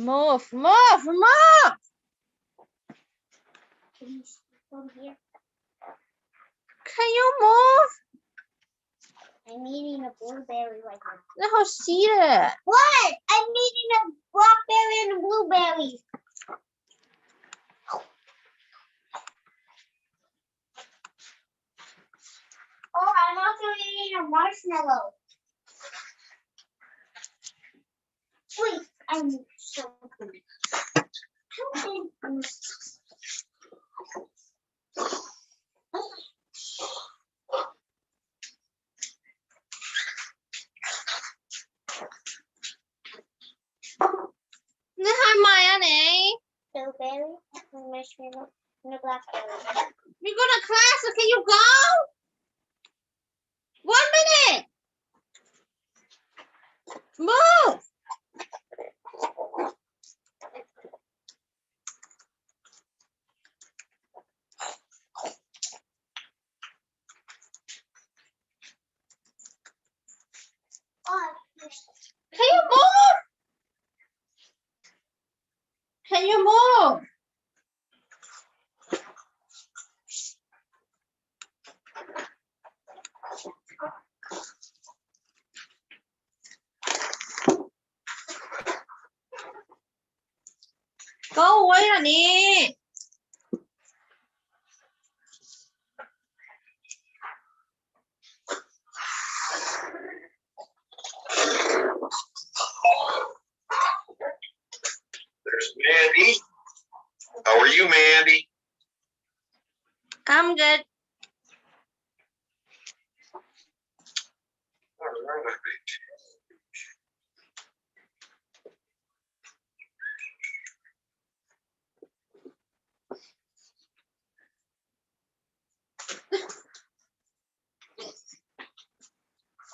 Move, move, move. Can you move? I'm eating a blueberry right now. Let her see it. What? I'm eating a blackberry and a blueberry. Oh, I'm also eating a marshmallow. Wait, I'm so hungry. Nó hơi mày anh nè. Blueberry, a marshmallow, and a blackberry. You go to class, so can you go? 1 minute. Move. Oh, Can you move? Can you move? Go away honey. There's Mandy. How are you, Mandy? I'm good. All right.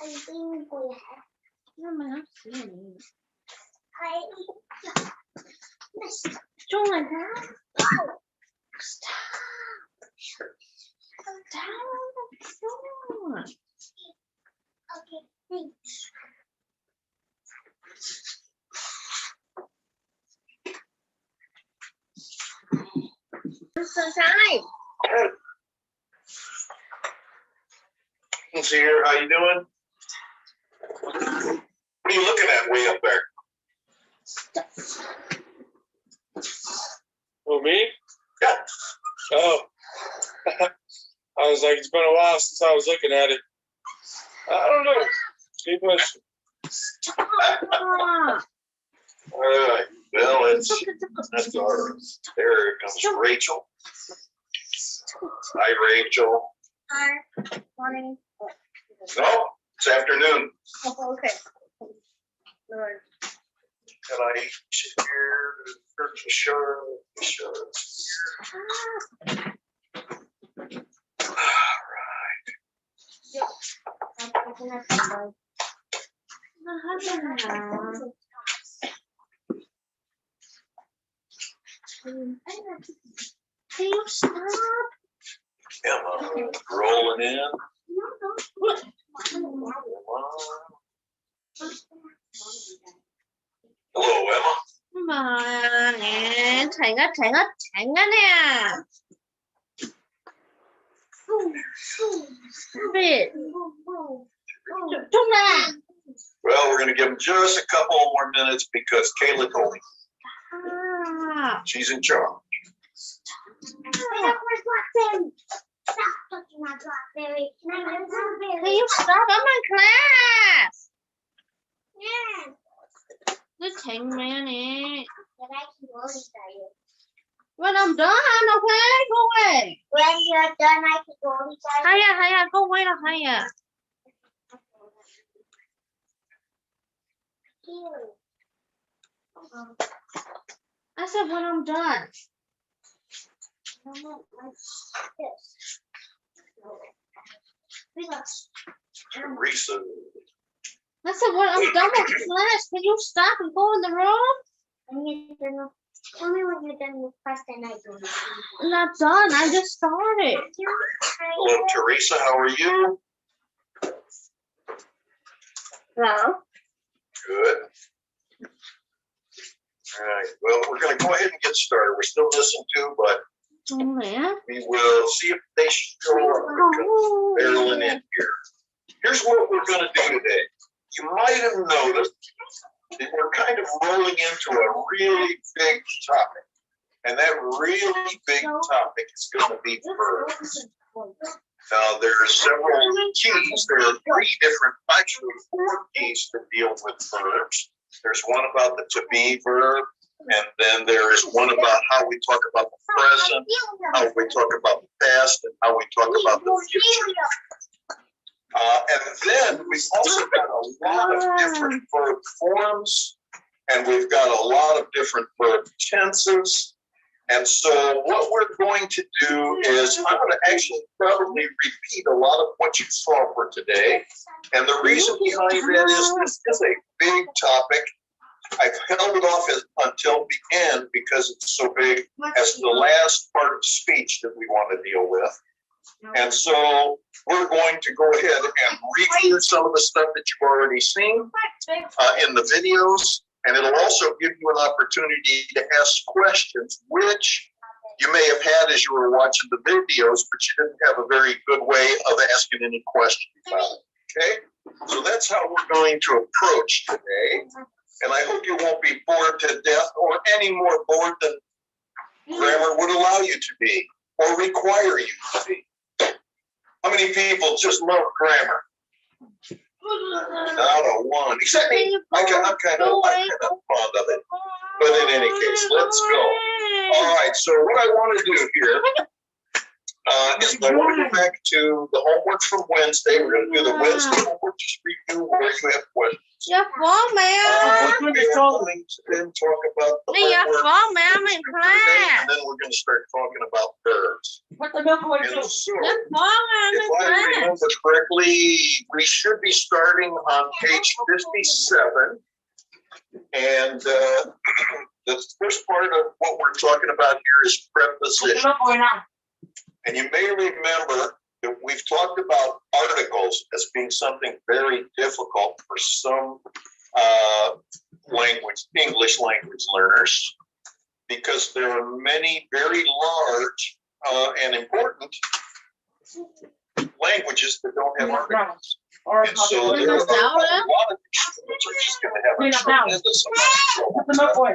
I'm eating for No, I'm not seeing you. I Don't like that. Stop. Stop. okay, thanks. Sunshine. Let's see here. How you doing? What are you looking at way up there? Who, me? Yeah. Oh. I was like, it's been a while since I was looking at it. I don't know. Keep pushing. Stop. All right. Well, that's ours. There comes Rachel. Hi, Rachel. Hi, morning. No, it's afternoon. Oh, okay. Lord. Can I share? Sure. All right. Can you stop? Emma rolling in. Hello, Emma. Mà nè, chạy hết nè. Biệt. Trung ra. Well, we're going to give them just a couple more minutes because Kayla told me Ah. she's in charge. I have my blackberry. Stop touching my blackberry. Can I have blackberry? Can you stop? I'm in class. Yeah. Nó chỉnh mẹ nè. But I can go inside you. When I'm done, okay? Go away. When you're done, I can go inside you. Hiya, go away là hiya. I said when I'm done. This. Relax. Teresa. I said when I'm done with class, can you stop and go in the room? When you're done, tell me when you're done with class, then I go. I'm not done. I just started. Hello, Teresa. How are you? Hello. Good. All right, well, we're gonna go ahead and get started. We're still missing two, but Oh, yeah. we will see if they show up barreling in here. Here's what we're gonna do today. You might have noticed that we're kind of rolling into a really big topic. And that really big topic is gonna be verbs. Now, there are several keys. There are three different, actually 4 keys to deal with verbs. There's one about the to be verb, and then there is one about how we talk about the present, how we talk about the past, and how we talk about the future. And then we've also got a lot of different verb forms, and we've got a lot of different verb tenses. And so what we're going to do is I'm going to actually probably repeat a lot of what you saw for today. And the reason behind that is this is a big topic. I've held it off until the end because it's so big as the last part of speech that we want to deal with. And so we're going to go ahead and review some of the stuff that you've already seen in the videos. And it'll also give you an opportunity to ask questions, which you may have had as you were watching the videos, but you didn't have a very good way of asking any questions about it. Okay? So that's how we're going to approach today. And I hope you won't be bored to death or any more bored than grammar would allow you to be or require you to be. How many people just love grammar? Not a one. Except me. I'm kind of fond of it. But in any case, let's go. All right. So what I want to do here is I want to go back to the homework from Wednesday. We're going to do the Wednesday homework. Just review where you have questions. Dạ có mẹ. We're going to then talk about the Dạ homework. có mẹ mình And class. then we're going to start talking about verbs. And so, Dạ có mẹ if mình I class. remember correctly, we should be starting on page 57. And the first part of what we're talking about here is preposition. And you may remember that we've talked about articles as being something very difficult for some English language learners, because there are many very large and important languages that don't have articles. And so there are a lot of these words are just going to have a tremendous amount of trouble.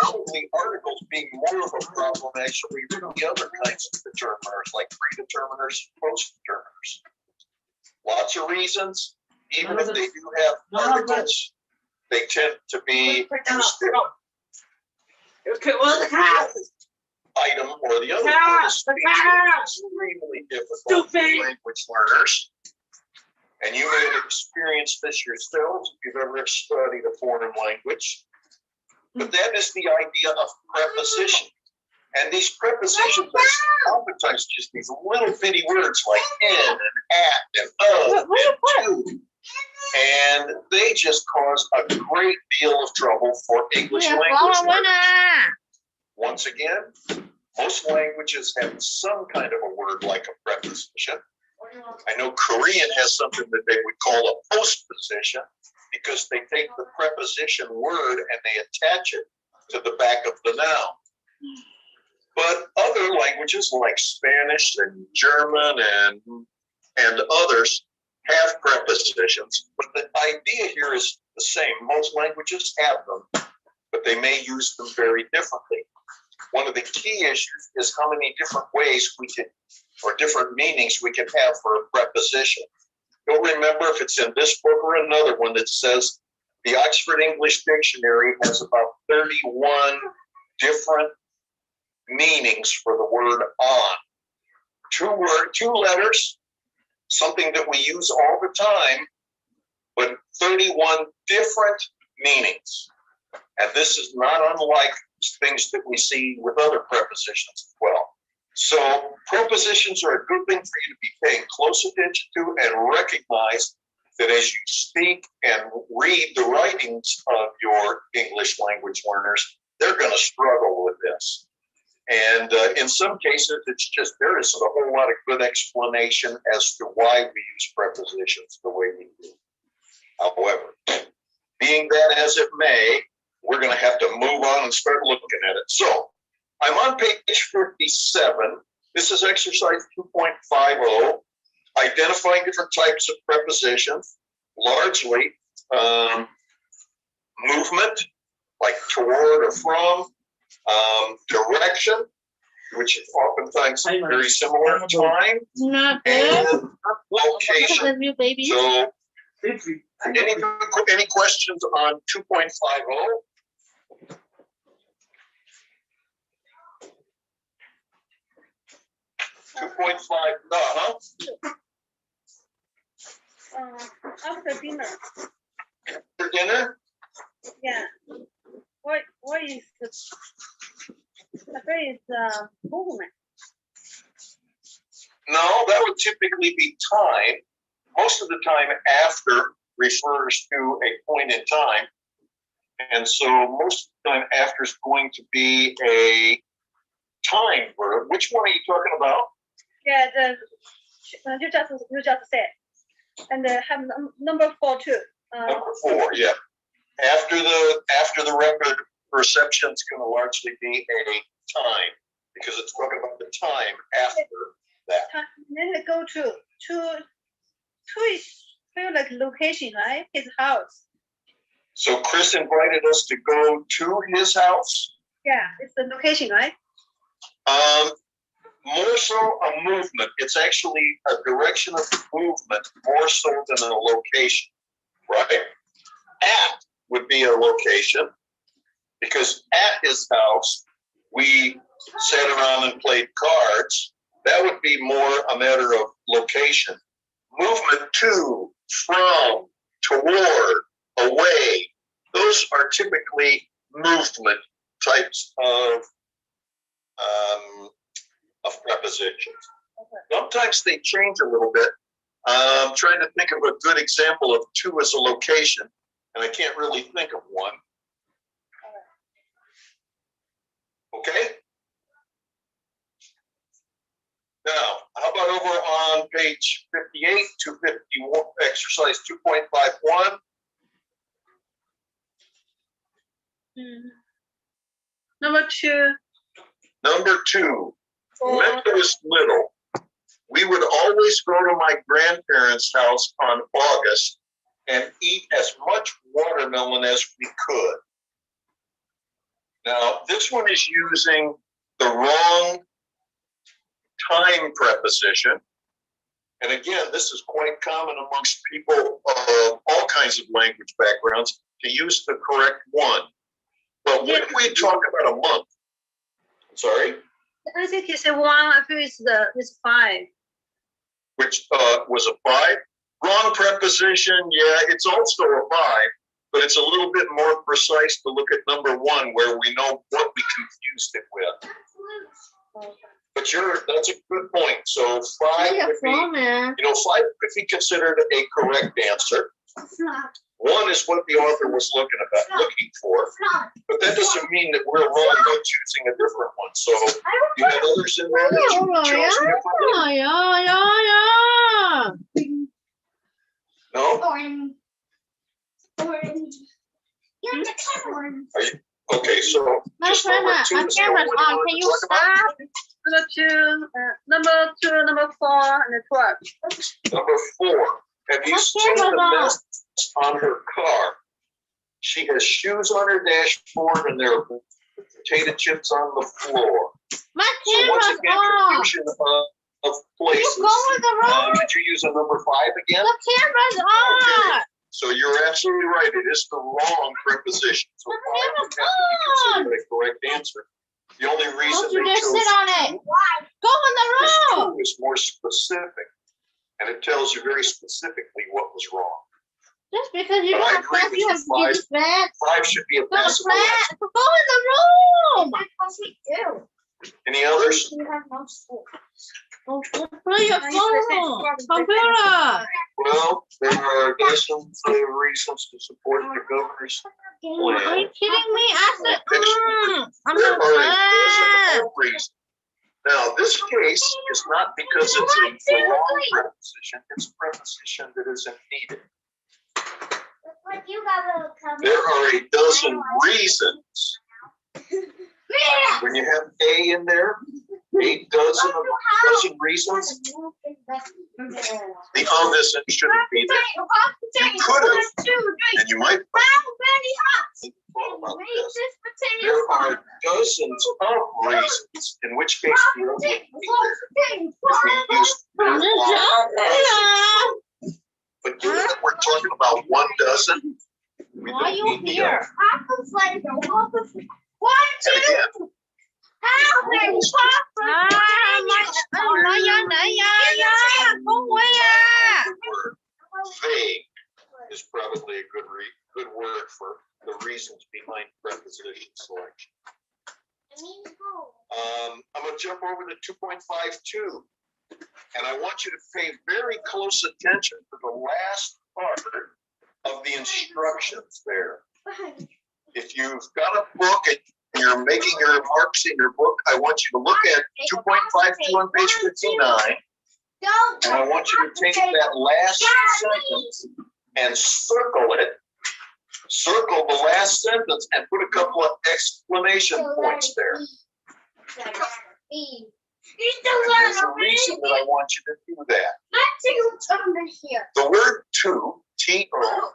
Probably articles being more of a problem actually than the other kinds of determiners like predeterminers and post-determiners. Lots of reasons, even if they do have articles, they tend to be item or the other part of speech is extremely difficult for language learners. And you may have experienced this yourselves if you've ever studied a foreign language. But that is the idea of preposition. And these prepositions are oftentimes just these little bitty words like in and at and of and to. And they just cause a great deal of trouble for English Dạ language có learners. nè. Once again, most languages have some kind of a word like a preposition. I know Korean has something that they would call a postposition, because they take the preposition word and they attach it to the back of the noun. But other languages like Spanish and German and others have prepositions. But the idea here is the same. Most languages have them, but they may use them very differently. One of the key issues is how many different ways we can, or different meanings we can have for a preposition. You'll remember if it's in this book or another one that says the Oxford English Dictionary has about 31 different meanings for the word on. Two letters, something that we use all the time, but 31 different meanings. And this is not unlike things that we see with other prepositions as well. So prepositions are a good thing for you to be paying close attention to and recognize that as you speak and read the writings of your English language learners, they're going to struggle with this. And in some cases, it's just there isn't a whole lot of good explanation as to why we use prepositions the way we do. However, being that as it may, we're gonna have to move on and start looking at it. So I'm on page 57. This is exercise 2.50, identifying different types of prepositions, largely movement, like toward or from, direction, which is oftentimes very similar, time, Not and good. location. Love you, baby. So, any questions on 2.50? 2.5, huh? After dinner. For dinner? Yeah. What is the phrase movement? No, that would typically be time. Most of the time after refers to a point in time. And so most of the time after is going to be a time verb. Which one are you talking about? Yeah, you just said, and have number 4 too. Number 4, yeah. After the record, perception is going to largely be a time because it's talking about the time after that. Then they go to is feel like location, right? His house. So Chris invited us to go to his house. Yeah, it's the location, right? More so a movement. It's actually a direction of movement more so than a location, right? At would be a location because at his house, we sat around and played cards. That would be more a matter of location. Movement to, from, toward, away. Those are typically movement types of prepositions. Okay. Sometimes they change a little bit. I'm trying to think of a good example of to as a location, and I can't really think of one. Okay? Now, how about over on page 58 to 51, exercise 2.51? Number 2. Number 2. When I was little, we would always go to my grandparents' house on August and eat as much watermelon as we could. Now, this one is using the wrong time preposition. And again, this is quite common amongst people of all kinds of language backgrounds to use the correct one. But when we talk about a month, sorry? I think it's a 1, I feel it's 5. Which was a 5. Wrong preposition, yeah, it's also a 5, but it's a little bit more precise to look at number 1 where we know what we confused it with. But that's a good point. So 5 could be, 5 could be considered a correct answer. 1 is what the author was looking for, but that doesn't mean that we're wrong by choosing a different one. So you have others in there that you chose differently? No? Orange. Yeah, the orange. Okay, so just number 2 is the one you wanted Can to you talk about? stop? Number 2, number 4, and 12. Number 4. Have you seen the mess on her car? She has shoes on her dashboard and there are potato chips on the floor. My So once camera's again, on. confusion of places. You go with the wrong. Did you use a number 5 again? The camera's on. So you're absolutely right. It is the wrong preposition. So The 5 would have to camera's be on. considered a correct answer. The only reason Don't you they dare chose sit on it. Go on the road. 2 is more specific. And it tells you very specifically what was wrong. Just because you But I don't have agree class, with you have you, to give it back. 5 should be a Go to possible class. answer. Go in the room. We do. Any others? We have no school. Play your phone. Computer. Well, there's some reasons to support the governor's Are plan. you kidding me? I said, I'm There not are a class. dozen reasons. Now, this case is not because it's the wrong preposition, it's a preposition that isn't needed. But you got a little cover. There are a dozen reasons. When you have A in there, a dozen reasons, the omniscient shouldn't be there. You could have, and you might think about this. There are dozens of reasons, in which case we don't need if we use but given that we're talking about 1 dozen, we Why are don't you need the here? other. And again, vague is probably a good word for the reasons behind preposition selection. I'm going to jump over to 2.52, and I want you to pay very close attention to the last part of the instructions there. If you've got a book and you're making your marks in your book, I want you to look at 2.52 on page 59, and I want you to take that last sentence and circle it. Circle the last sentence and put a couple of exclamation points there. And there's a reason that I want you to do that. The word to, T-O,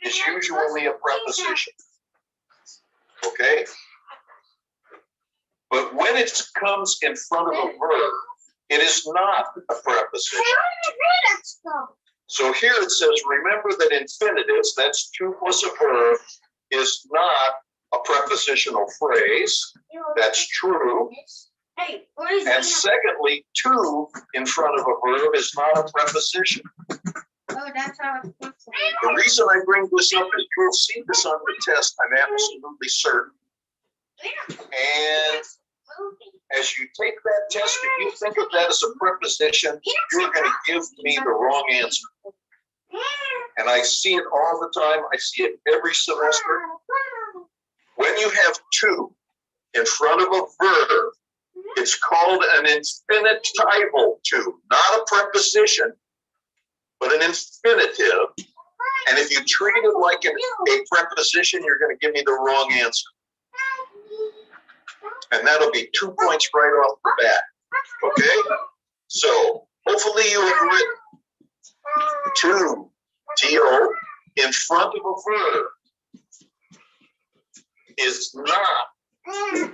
is usually a preposition. Okay? But when it comes in front of a verb, it is not a preposition. So here it says, remember that infinitives, that's to plus a verb, is not a prepositional phrase. That's true. And secondly, to in front of a verb is not a preposition. Oh, that's how it's supposed to be. The reason I bring this up is you'll see this on the test, I'm absolutely certain. And as you take that test, if you think of that as a preposition, you're going to give me the wrong answer. And I see it all the time. I see it every semester. When you have to in front of a verb, it's called an infinitival to, not a preposition, but an infinitive. And if you treat it like a preposition, you're going to give me the wrong answer. And that'll be 2 points right off the bat. Okay? So hopefully you have written to, T-O, in front of a verb is not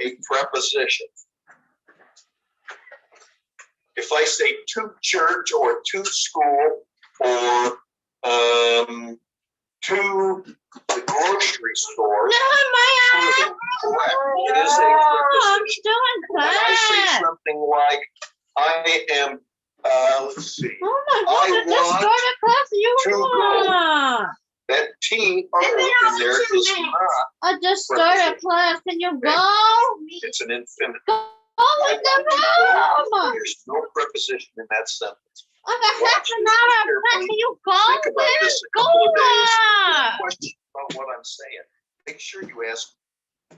a preposition. If I say to church or to school or to the grocery store, correct. It is a preposition. When I say something like, I am, let's see. Oh my God, I just started class. You That T in there is not. I just started class. Can you go? It's an infinitive. Go in the room. There's no preposition in that sentence. I got half an hour of class. Can you go? Think about this a Go. couple of days. If question about what I'm saying, make sure you ask me,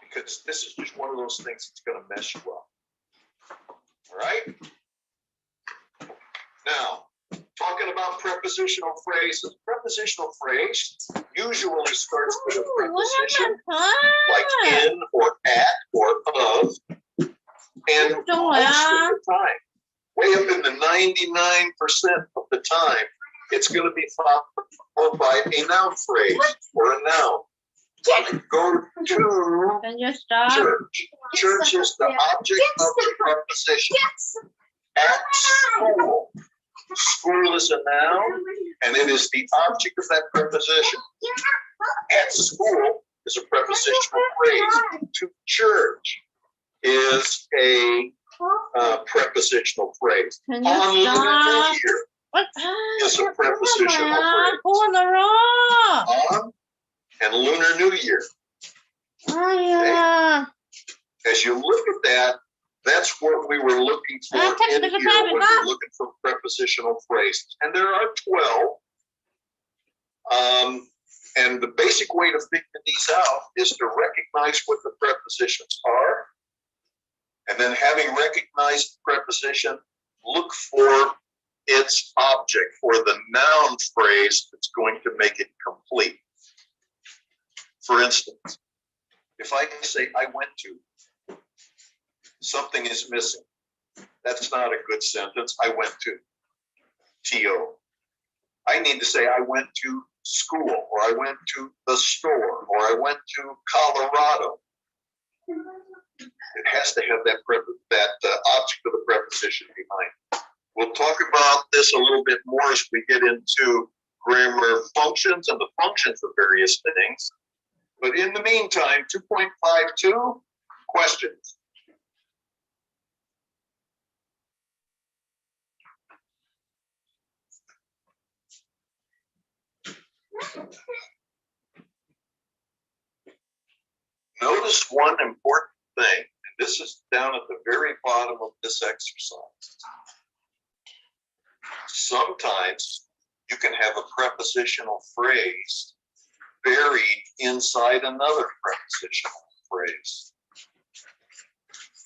because this is just one of those things that's going to mess you up. All right? Now, talking about prepositional phrases. Prepositional phrase usually starts with a preposition like in or at or of. And most of the time, way up in the 99% of the time, it's going to be followed by a noun phrase or a noun. Go to Can you stop? church. Church is the object of the preposition. At school. School is a noun, and it is the object of that preposition. At school is a prepositional phrase. To church is a prepositional phrase. Can you On Lunar stop? New Year What? is a prepositional phrase. Go in the room. On and Lunar New Year. Oh, yeah. As you look at that, that's what we were looking for in here when we're looking for prepositional phrases. And there are 12. And the basic way to figure these out is to recognize what the prepositions are. And then having recognized the preposition, look for its object for the noun phrase that's going to make it complete. For instance, if I say I went to, something is missing. That's not a good sentence. I went to, T-O. I need to say I went to school, or I went to the store, or I went to Colorado. It has to have that object of the preposition behind. We'll talk about this a little bit more as we get into grammar functions and the functions of various things. But in the meantime, 2.52, questions. Notice one important thing, and this is down at the very bottom of this exercise. Sometimes you can have a prepositional phrase buried inside another prepositional phrase.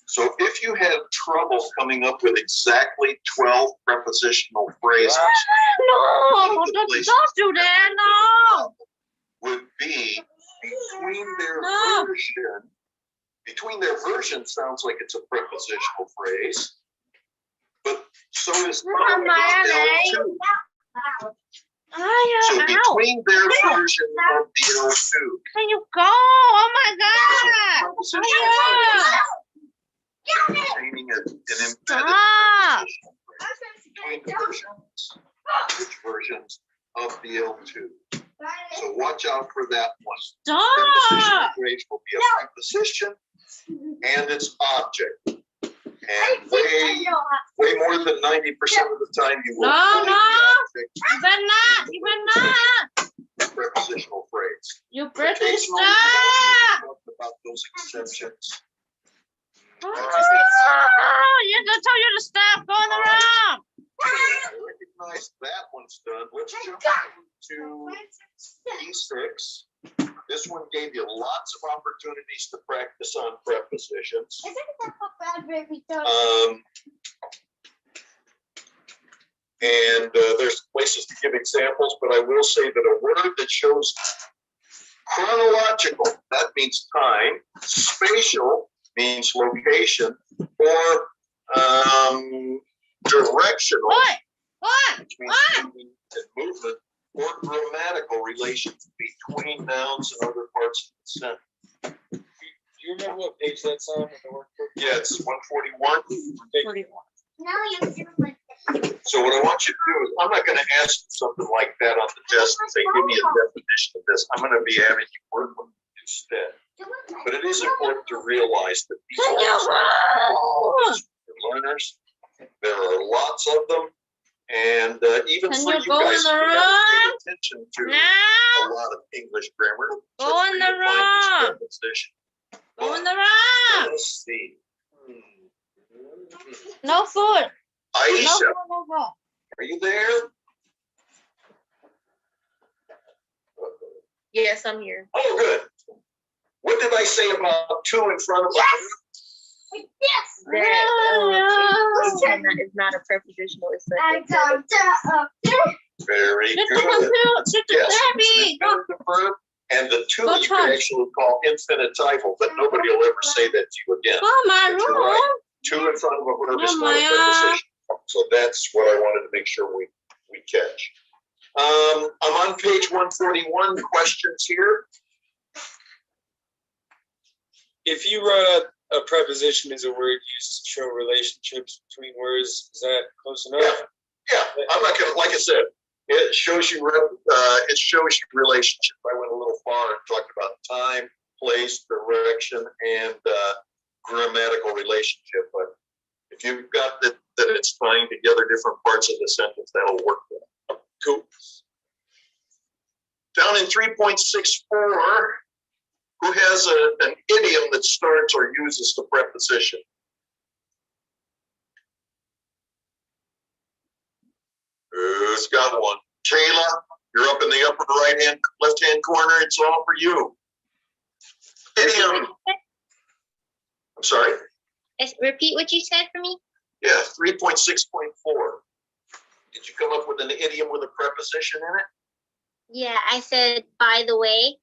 So if you have trouble coming up with exactly 12 prepositional phrases, No, don't do that, no. would be between their No. version. Between their version sounds like it's a prepositional phrase, but so is followed by L2. So between their version of the L2. Can you go? Oh my God. Prepositional Yeah. phrase containing an embedded Stop. prepositional phrase. Between the versions, which versions of the L2? So watch out for that one. Prepositional Stop. phrase will be a preposition and its object. And way more than 90% of the time you will No, find no. the object You better not. You better not. prepositional phrase. You better Occasionally, stop. we'll talk about those exceptions. Oh, you're gonna tell you to stop going around. I recognize that one's done. Let's jump to E6. This one gave you lots of opportunities to practice on prepositions. And there's places to give examples, but I will say that a word that shows chronological, that means time, spatial means location, or directional, What? which means moving and movement, or grammatical relations between nouns and other parts of the sentence. Do you remember what page that's on in the workbook? Yeah, it's 141. 41. So what I want you to do is, I'm not going to ask you something like that on the test and say, give me a definition of this. I'm going to be having you work with it instead. But it is important to realize that these are learners. There are lots of them. And even Can for you you go guys in the who room? haven't paid attention to Now. a lot of English grammar, Go in the room. Go in the room. Let's see. No food. No Aisha, food, no food. are you there? Yes, I'm here. Oh, good. What did I say about two in front of us? That It's not a prepositional. It's Very Just good. Yes, Debbie. it's an imperative verb, and the two Go you can touch. actually call infinitival, but nobody will ever say that to you again. Oh, my But you're room. right. Two in front of a verb is Oh, not a my preposition. So that's what I wanted to make sure we catch. I'm on page 141, questions here. If you wrote a preposition as a word used to show relationships between words, is that close enough? Yeah, I'm not gonna, like I said, it shows you relationship. I went a little far and talked about time, place, direction, and grammatical relationship. But if you've got that it's tying together different parts of the sentence, that'll work well. Cool. Down in 3.64, who has an idiom that starts or uses the preposition? Who's got one? Kayla, you're up in the upper left-hand corner. It's all for you. Idiom. I'm sorry? Repeat what you said for me. Yeah, 3.6.4. Did you come up with an idiom with a preposition in it? Yeah, I said, by the way.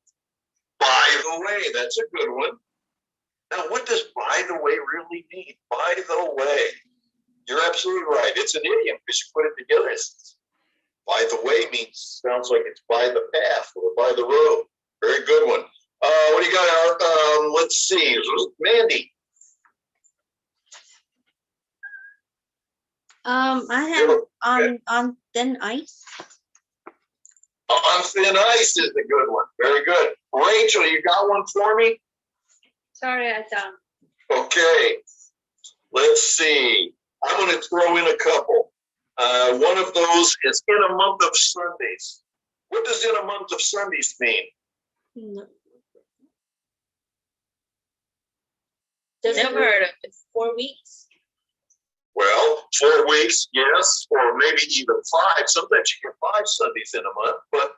By the way, that's a good one. Now, what does by the way really mean? By the way. You're absolutely right. It's an idiom because you put it together. It's, by the way means, sounds like it's by the path or by the road. Very good one. What do you got, Art? Let's see. Mandy. I have on thin ice. On thin ice is the good one. Very good. Rachel, you got one for me? Sorry, I don't. Okay. Let's see. I'm going to throw in a couple. One of those is in a month of Sundays. What does in a month of Sundays mean? No. Never heard of it. 4 weeks. Well, 4 weeks, yes, or maybe even 5. Sometimes you get 5 Sundays in a month. But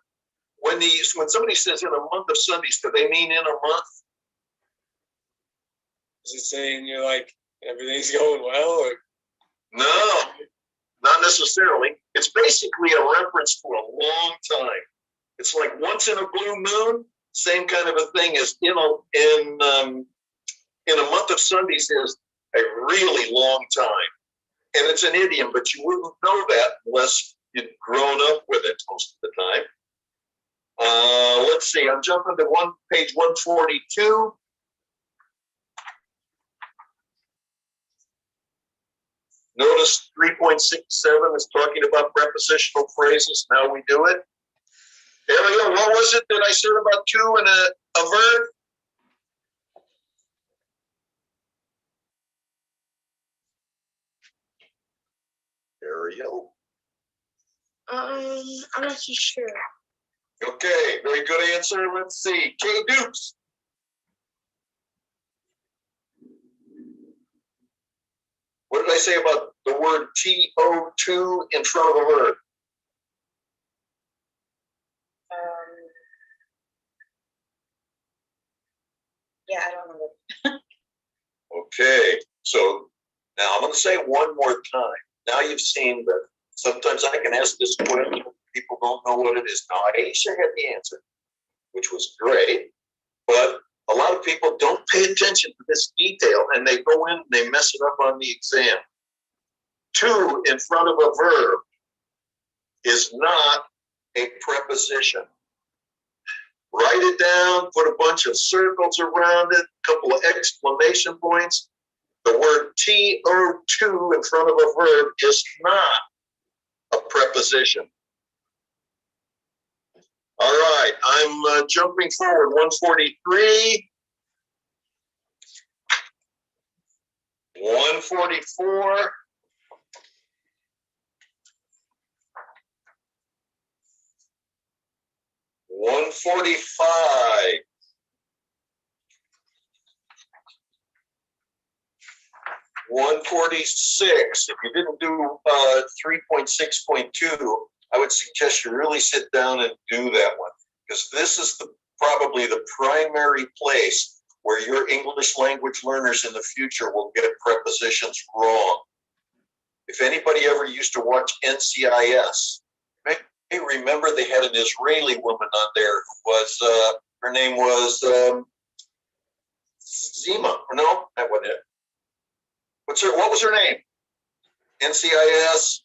when somebody says in a month of Sundays, do they mean in a month? Is it saying you're like everything's going well, or No, not necessarily. It's basically a reference to a long time. It's like once in a blue moon, same kind of a thing as in a month of Sundays is a really long time. And it's an idiom, but you wouldn't know that unless you'd grown up with it most of the time. Let's see, I'm jumping to page 142. Notice 3.67 is talking about prepositional phrases. Now we do it. There we go. What was it that I said about to and a verb? Ariel. I'm not too sure. Okay, very good answer. Let's see. Kay Dukes. What did I say about the word TO2 in front of a verb? Yeah, I don't know. Okay, so now I'm going to say it one more time. Now you've seen that sometimes I can ask this question, people don't know what it is. Now, Aisha had the answer, which was great, but a lot of people don't pay attention to this detail and they go in and they mess it up on the exam. To in front of a verb is not a preposition. Write it down, put a bunch of circles around it, a couple of exclamation points. The word TO2 in front of a verb is not a preposition. All right, I'm jumping forward, 143, 144, 145, 146. If you didn't do 3.6.2, I would suggest you really sit down and do that one, because this is probably the primary place where your English language learners in the future will get prepositions wrong. If anybody ever used to watch NCIS, hey, remember they had an Israeli woman on there who was, her name was Zima, or no, that wasn't it. What was her name? NCIS.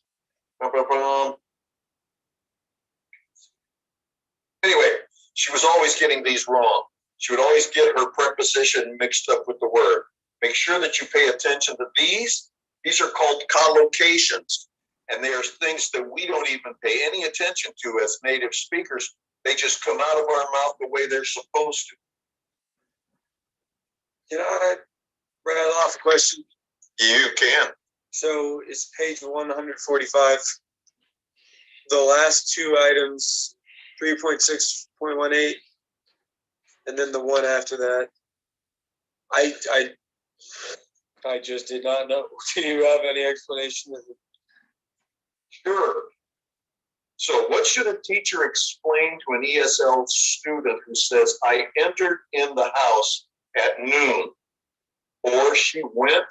Anyway, she was always getting these wrong. She would always get her preposition mixed up with the word. Make sure that you pay attention to these. These are called collocations. And they are things that we don't even pay any attention to as native speakers. They just come out of our mouth the way they're supposed to. can I rattle off a question? You can. So it's page 145. The last two items, 3.6.18, and then the one after that. I just did not know. Do you have any explanation of it? Sure. So what should a teacher explain to an ESL student who says, I entered in the house at noon, or she went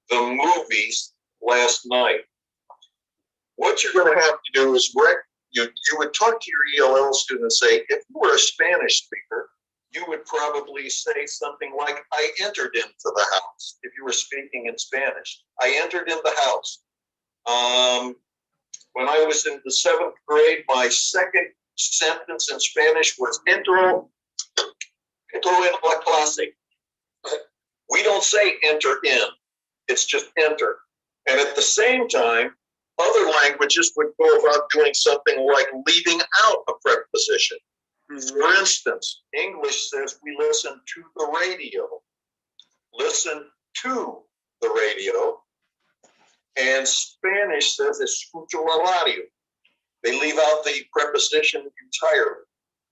the movies last night? what you're going to have to do is you would talk to your ELL student and say, if you were a Spanish speaker, you would probably say something like, I entered into the house. If you were speaking in Spanish, I entered in the house. When I was in the 7th grade, my second sentence in Spanish was entro en la clase. We don't say enter in, it's just enter. And at the same time, other languages would go about doing something like leaving out a preposition. For instance, English says we listen to the radio. Listen to the radio. And Spanish says escucho la radio. They leave out the preposition entirely.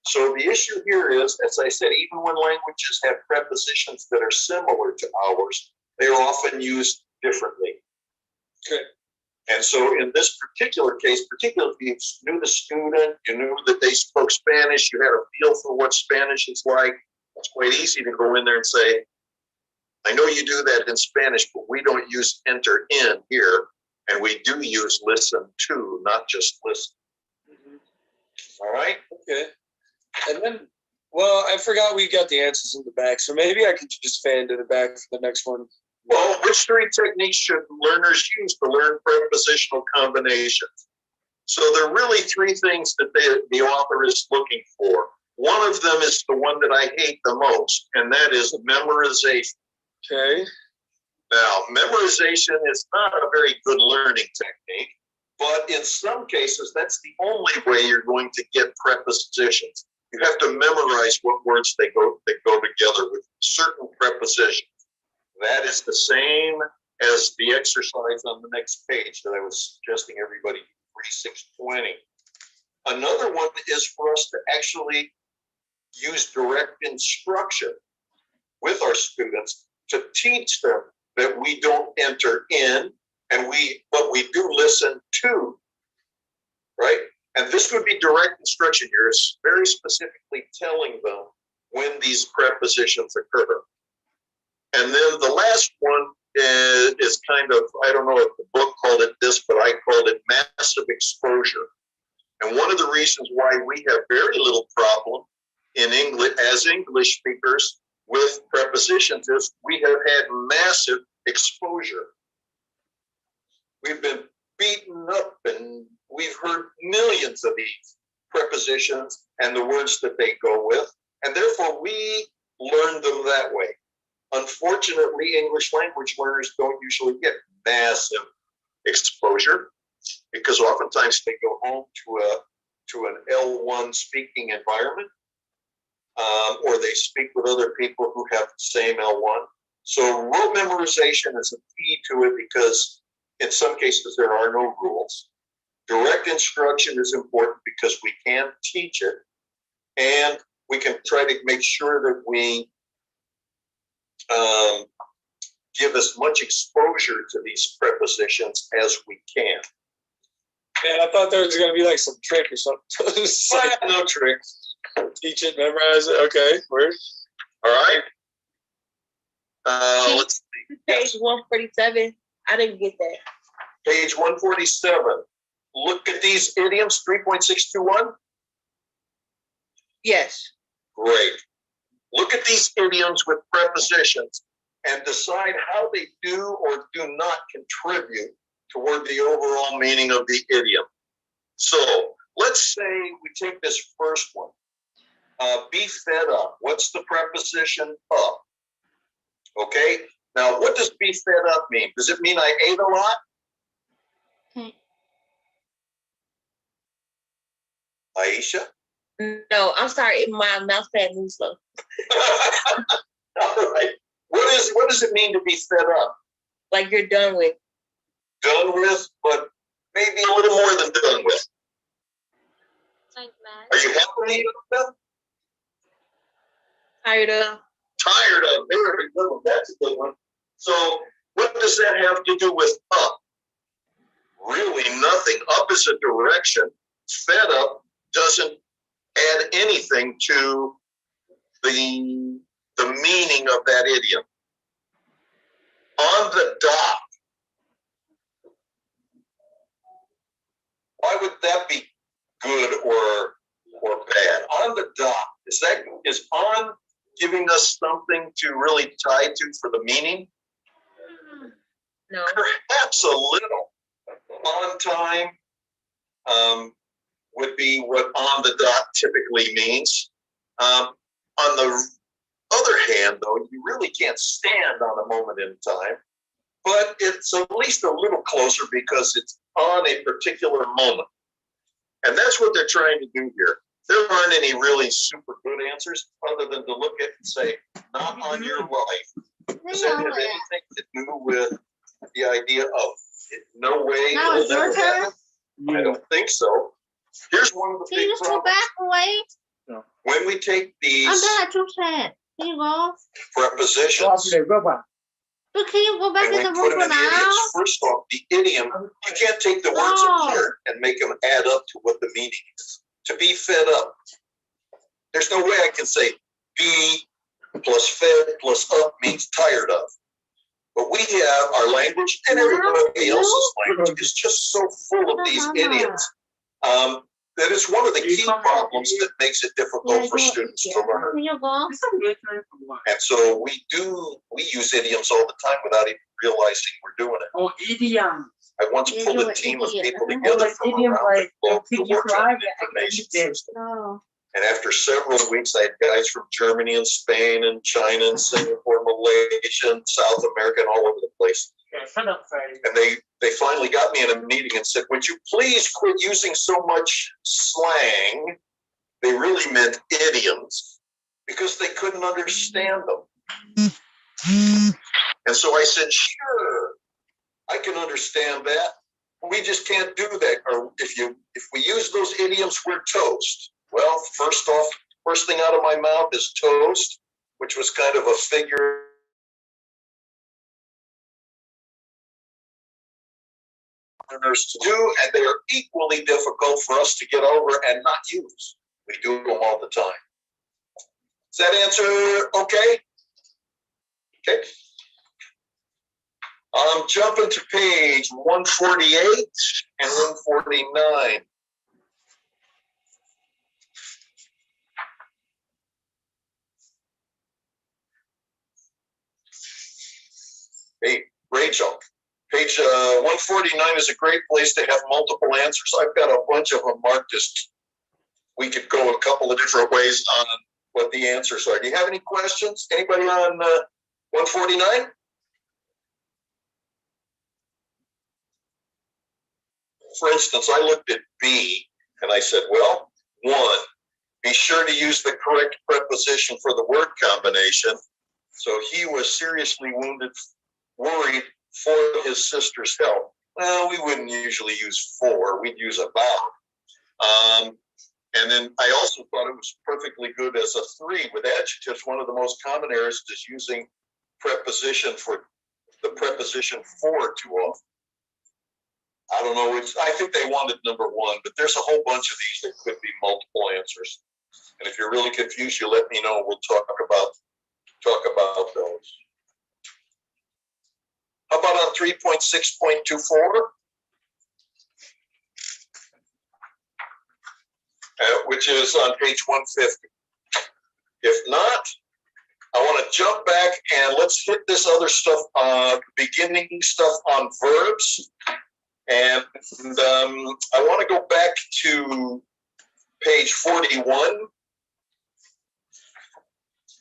So the issue here is, as I said, even when languages have prepositions that are similar to ours, they are often used differently. Okay. And so in this particular case, particularly if you knew the student, you knew that they spoke Spanish, you had a feel for what Spanish is like, it's quite easy to go in there and say, I know you do that in Spanish, but we don't use enter in here. And we do use listen to, not just listen. All right? Okay. And then, well, I forgot we got the answers in the back, so maybe I could just fan to the back for the next one. Well, which 3 techniques should learners use to learn prepositional combinations? So there are really 3 things that the author is looking for. One of them is the one that I hate the most, and that is memorization. Okay. Now, memorization is not a very good learning technique, but in some cases, that's the only way you're going to get prepositions. You have to memorize what words they go together with certain prepositions. That is the same as the exercise on the next page that I was suggesting everybody do, 3-6-20. Another one is for us to actually use direct instruction with our students to teach them that we don't enter in but we do listen to, right? And this would be direct instruction here. It's very specifically telling them when these prepositions occur. And then the last one is kind of, I don't know if the book called it this, but I called it massive exposure. And one of the reasons why we have very little problem in English as English speakers with prepositions is we have had massive exposure. We've been beaten up and we've heard millions of these prepositions and the words that they go with, and therefore we learn them that way. Unfortunately, English language learners don't usually get massive exposure because oftentimes they go home to an L1 speaking environment, or they speak with other people who have the same L1. So rote memorization is a key to it because in some cases there are no rules. Direct instruction is important because we can teach it, and we can try to make sure that we give as much exposure to these prepositions as we can. Man, I thought there was going to be like some trick or something. No tricks. Teach it, memorize it. Okay, word. All right. Let's see. Page 147. I didn't get that. Page 147. Look at these idioms, 3.621. Yes. Great. Look at these idioms with prepositions and decide how they do or do not contribute toward the overall meaning of the idiom. So let's say we take this first one. Be fed up. What's the preposition up? Okay. Now, what does be fed up mean? Does it mean I ate a lot? Aisha? No, I'm sorry. My mouth fat moves slow. All right. What does it mean to be fed up? Like you're done with. Done with, but maybe a little more than done with. Like mad. Are you happy with them? Tired of. Tired of. Very good. That's a good one. So what does that have to do with up? Really nothing. Up is a direction. Fed up doesn't add anything to the meaning of that idiom. On the dock. Why would that be good or bad? On the dot, is on giving us something to really tie to for the meaning? No. Perhaps a little. On time would be what on the dot typically means. On the other hand, though, you really can't stand on a moment in time, but it's at least a little closer because it's on a particular moment. And that's what they're trying to do here. There aren't any really super good answers other than to look at and say, not on your life. Does that have anything to do with the idea of no way Now it'll it's your never turn. happen? I don't think so. Here's one of the Can you big just go problems. back away? When we take I'm these gonna choose it. Can you go? prepositions But can you go back and in we the put room them for in now? idioms, first off, the idiom, you can't take the words No. apart and make them add up to what the meaning is. To be fed up. There's no way I can say be plus fed plus up means tired of. But we have our language, and everybody else's language is just so full of these idioms that it's one of the key problems that makes it difficult for students to learn. Can you go? And so we use idioms all the time without even realizing we're doing it. Oh, idiom. I once pulled a team of people together from Idiom around the like globe to you work on drive an information system. No. And after several weeks, I had guys from Germany and Spain and China and Singapore, Malaysia and South America and all over the place. And they finally got me in a meeting and said, would you please quit using so much slang? They really meant idioms because they couldn't understand them. And so I said, sure, I can understand that. We just can't do that. Or if we use those idioms, we're toast. Well, first thing out of my mouth is toast, which was kind of a figure learners to do, and they are equally difficult for us to get over and not use. We do them all the time. Does that answer okay? Okay. Jumping to page 148 and 149. Hey, Rachel, page 149 is a great place to have multiple answers. I've got a bunch of them marked as we could go a couple of different ways on what the answers are. Do you have any questions? Anybody on 149? For instance, I looked at B and I said, well, 1, be sure to use the correct preposition for the word combination. So he was seriously worried for his sister's health. Well, we wouldn't usually use for, we'd use about. And then I also thought it was perfectly good as a 3 with adjectives. One of the most common errors is using preposition for the preposition for too often. I don't know, I think they wanted number 1, but there's a whole bunch of these that could be multiple answers. And if you're really confused, you let me know. We'll talk about those. How about on 3.6.24? Which is on page 150. If not, I want to jump back and let's hit this other stuff, beginning stuff on verbs. And I want to go back to page 41.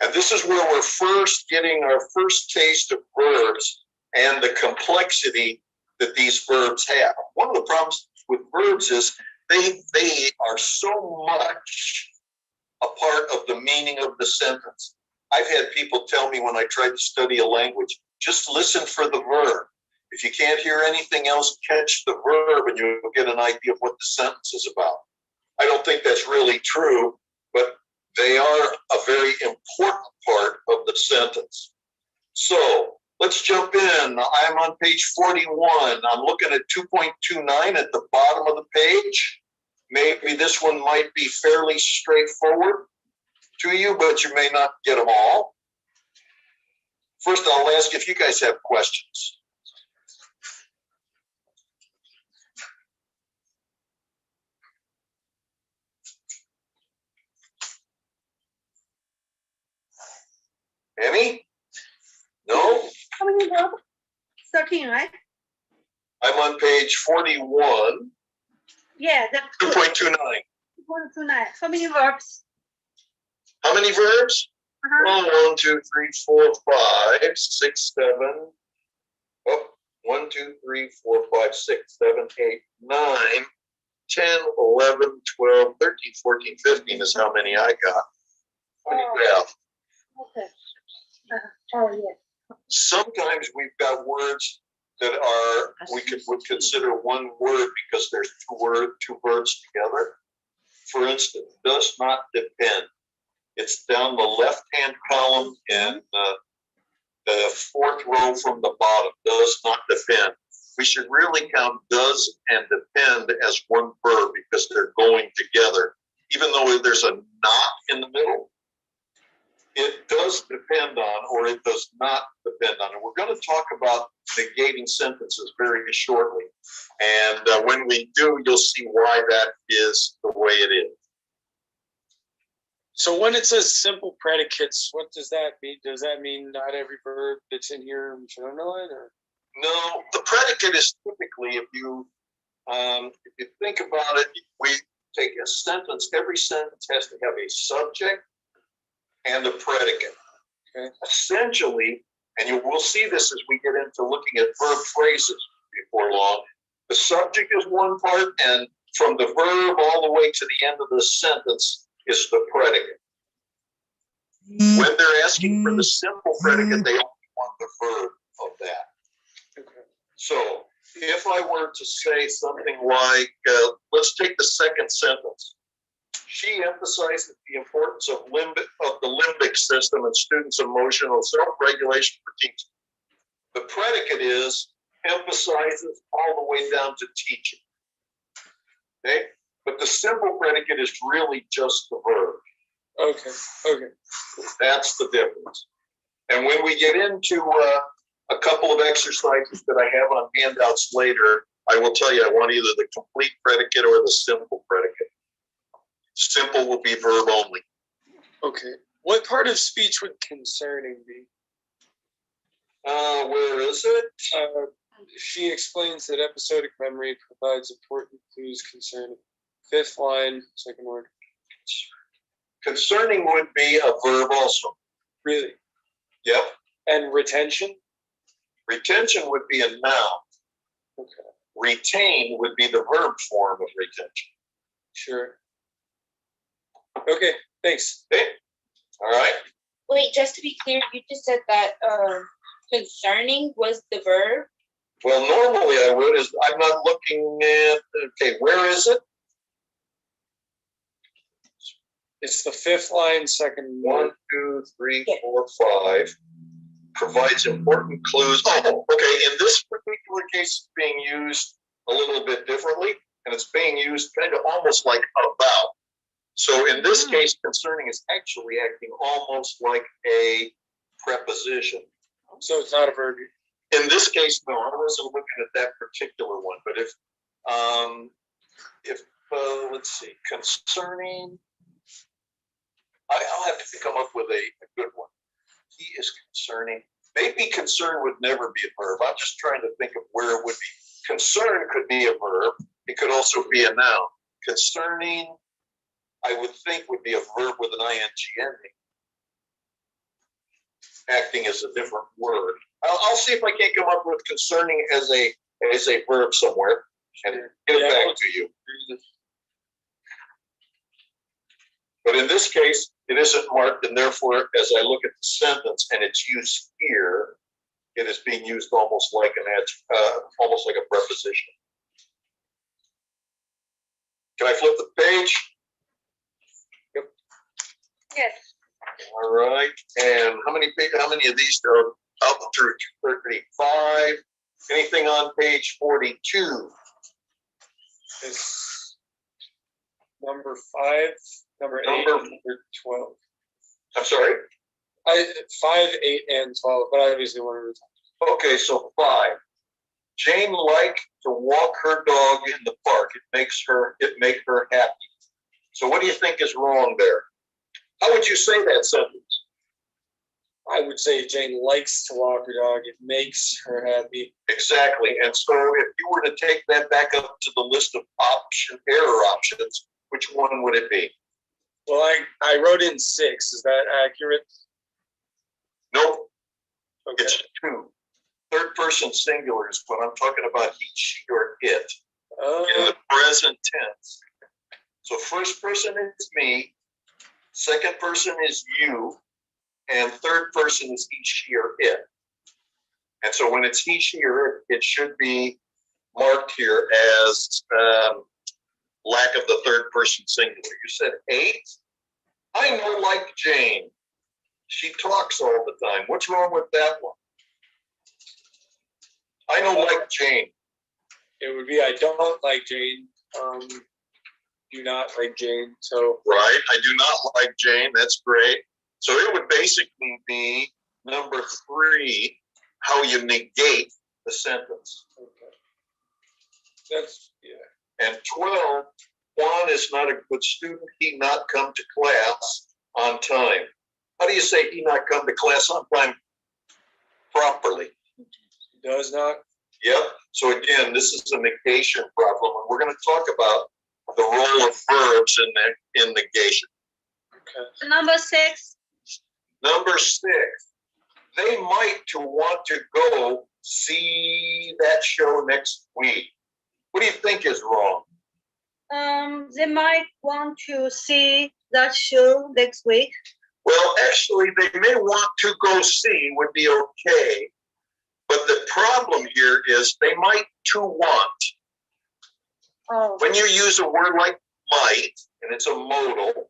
And this is where we're first getting our first taste of verbs and the complexity that these verbs have. One of the problems with verbs is they are so much a part of the meaning of the sentence. I've had people tell me when I tried to study a language, just listen for the verb. If you can't hear anything else, catch the verb and you'll get an idea of what the sentence is about. I don't think that's really true, but they are a very important part of the sentence. So let's jump in. I'm on page 41. I'm looking at 2.29 at the bottom of the page. Maybe this one might be fairly straightforward to you, but you may not get them all. First, I'll ask if you guys have questions. Any? No? How many verbs? 13, right? I'm on page 41, Yeah, that's good. 2.29. 129. How many verbs? How many verbs? Uh-huh. 1, 2, 3, 4, 5, 6, 7. Oh, 1, 2, 3, 4, 5, 6, 7, 8, 9, 10, 11, 12, 13, 14, 15 is how many I got. What do you have? Okay. Oh, yeah. Sometimes we've got words that are would consider one word because there's two words together. For instance, does not depend. It's down the left-hand column in the fourth row from the bottom. Does not depend. We should really count does and depend as one verb because they're going together. Even though there's a not in the middle, it does depend on, or it does not depend on. And we're going to talk about negating sentences very shortly. And when we do, you'll see why that is the way it is. So when it says simple predicates, what does that mean? Does that mean not every verb that's in here we should underline, or? No, the predicate is typically, if you think about it, we take a sentence. Every sentence has to have a subject and a predicate. Okay. Essentially, and you will see this as we get into looking at verb phrases before long, the subject is one part, and from the verb all the way to the end of the sentence is the predicate. When they're asking for the simple predicate, they only want the verb of that. Okay. So if I were to say something like, let's take the second sentence. She emphasizes the importance of the limbic system and students' emotional self-regulation for teaching. The predicate is emphasizes all the way down to teaching. Okay? But the simple predicate is really just the verb. Okay. Okay. That's the difference. And when we get into a couple of exercises that I have on handouts later, I will tell you I want either the complete predicate or the simple predicate. Simple will be verb only. Okay. What part of speech would concerning be? Where is it? She explains that episodic memory provides important clues concerning. Fifth line, second word. Concerning would be a verb also. Really? Yep. And retention? Retention would be a noun. Okay. Retain would be the verb form of retention. Sure. Okay, thanks. Okay. All right. Wait, just to be clear, you just said that concerning was the verb. Well, normally I would. I'm not looking at. Okay, where is it? It's the fifth line, second 1, 2, 3, 4, 5. Provides important clues. Oh, okay. In this particular case, it's being used a little bit differently, and it's being used kind of almost like about. So in this case, concerning is actually acting almost like a preposition. So it's not a verb. In this case, no, I wasn't looking at that particular one. But if let's see, concerning, I'll have to come up with a good one. He is concerning. Maybe concern would never be a verb. I'm just trying to think of where it would be. Concern could be a verb. It could also be a noun. Concerning, I would think, would be a verb with an ing ending. Acting as a different word. I'll see if I can't come up with concerning as a verb somewhere and get it back to you. But in this case, it isn't marked, and therefore, as I look at the sentence and its use here, it is being used almost like almost like a preposition. Can I flip the page? Yes. All right. And how many of these are up through 35? Anything on page 42? It's number 5, number 8, Number- number 12. I'm sorry? 5, 8, and 12, but obviously one at a time. Okay, so 5. Jane liked to walk her dog in the park. It make her happy. So what do you think is wrong there? How would you say that sentence? I would say Jane likes to walk her dog. It makes her happy. Exactly. And so if you were to take that back up to the list of error options, which one would it be? Well, I wrote in 6. Is that accurate? Nope, Okay. it's 2. Third person singular is what I'm talking about, he, she, or it in Oh, the present tense. So first person is me, second person is you, and third person is he, she, or it. And so when it's he, she, or it should be marked here as lack of the third person singular. You said 8? I know like Jane. She talks all the time. What's wrong with that one? I know like Jane. it would be I don't like Jane. Do not like Jane. So Right, I do not like Jane. That's great. So it would basically be number 3, how you negate the sentence. okay. That's And 12, Juan is not a good student. He not come to class on time. How do you say he not come to class on time properly? does not. Yep. So again, this is a negation problem, and we're going to talk about the role of verbs in negation. Okay. Number 6. Number 6, they might want to go see that show next week. What do you think is wrong? They might want to see that show next week. Well, actually, they may want to go see would be okay. But the problem here is they might to want. Oh, When you use a word like might, and it's a modal,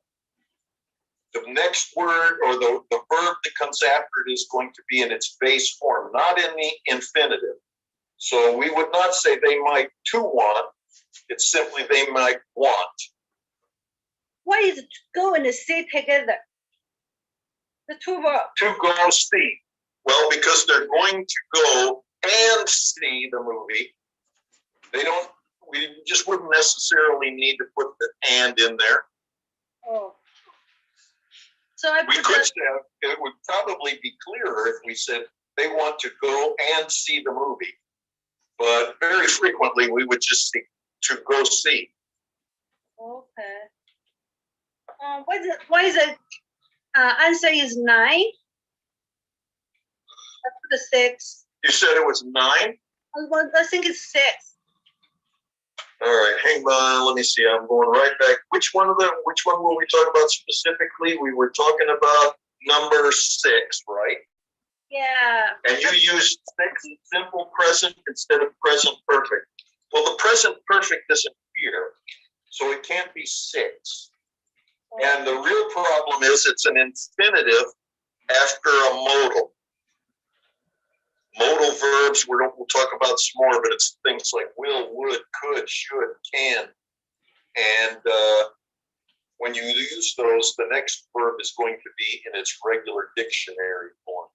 the next word or the verb that comes after it is going to be in its base form, not in the infinitive. So we would not say they might to want. It's simply they might want. what is to go and see together? The two verbs. To go see. Well, because they're going to go and see the movie. We just wouldn't necessarily need to put the and in there. Oh. So I We put could that, say, it would probably be clearer if we said they want to go and see the movie. But very frequently, we would just say to go see. okay. What is the answer is 9? I put the 6. You said it was 9? I think it's 6. All right, hang on. Let me see. I'm going right back. Which one were we talking about specifically? We were talking about number 6, right? Yeah. And you used 6 simple present instead of present perfect. Well, the present perfect isn't here, so it can't be 6. And the real problem is it's an infinitive after a modal. Modal verbs, we'll talk about some more, but it's things like will, would, could, should, can. And when you use those, the next verb is going to be in its regular dictionary form.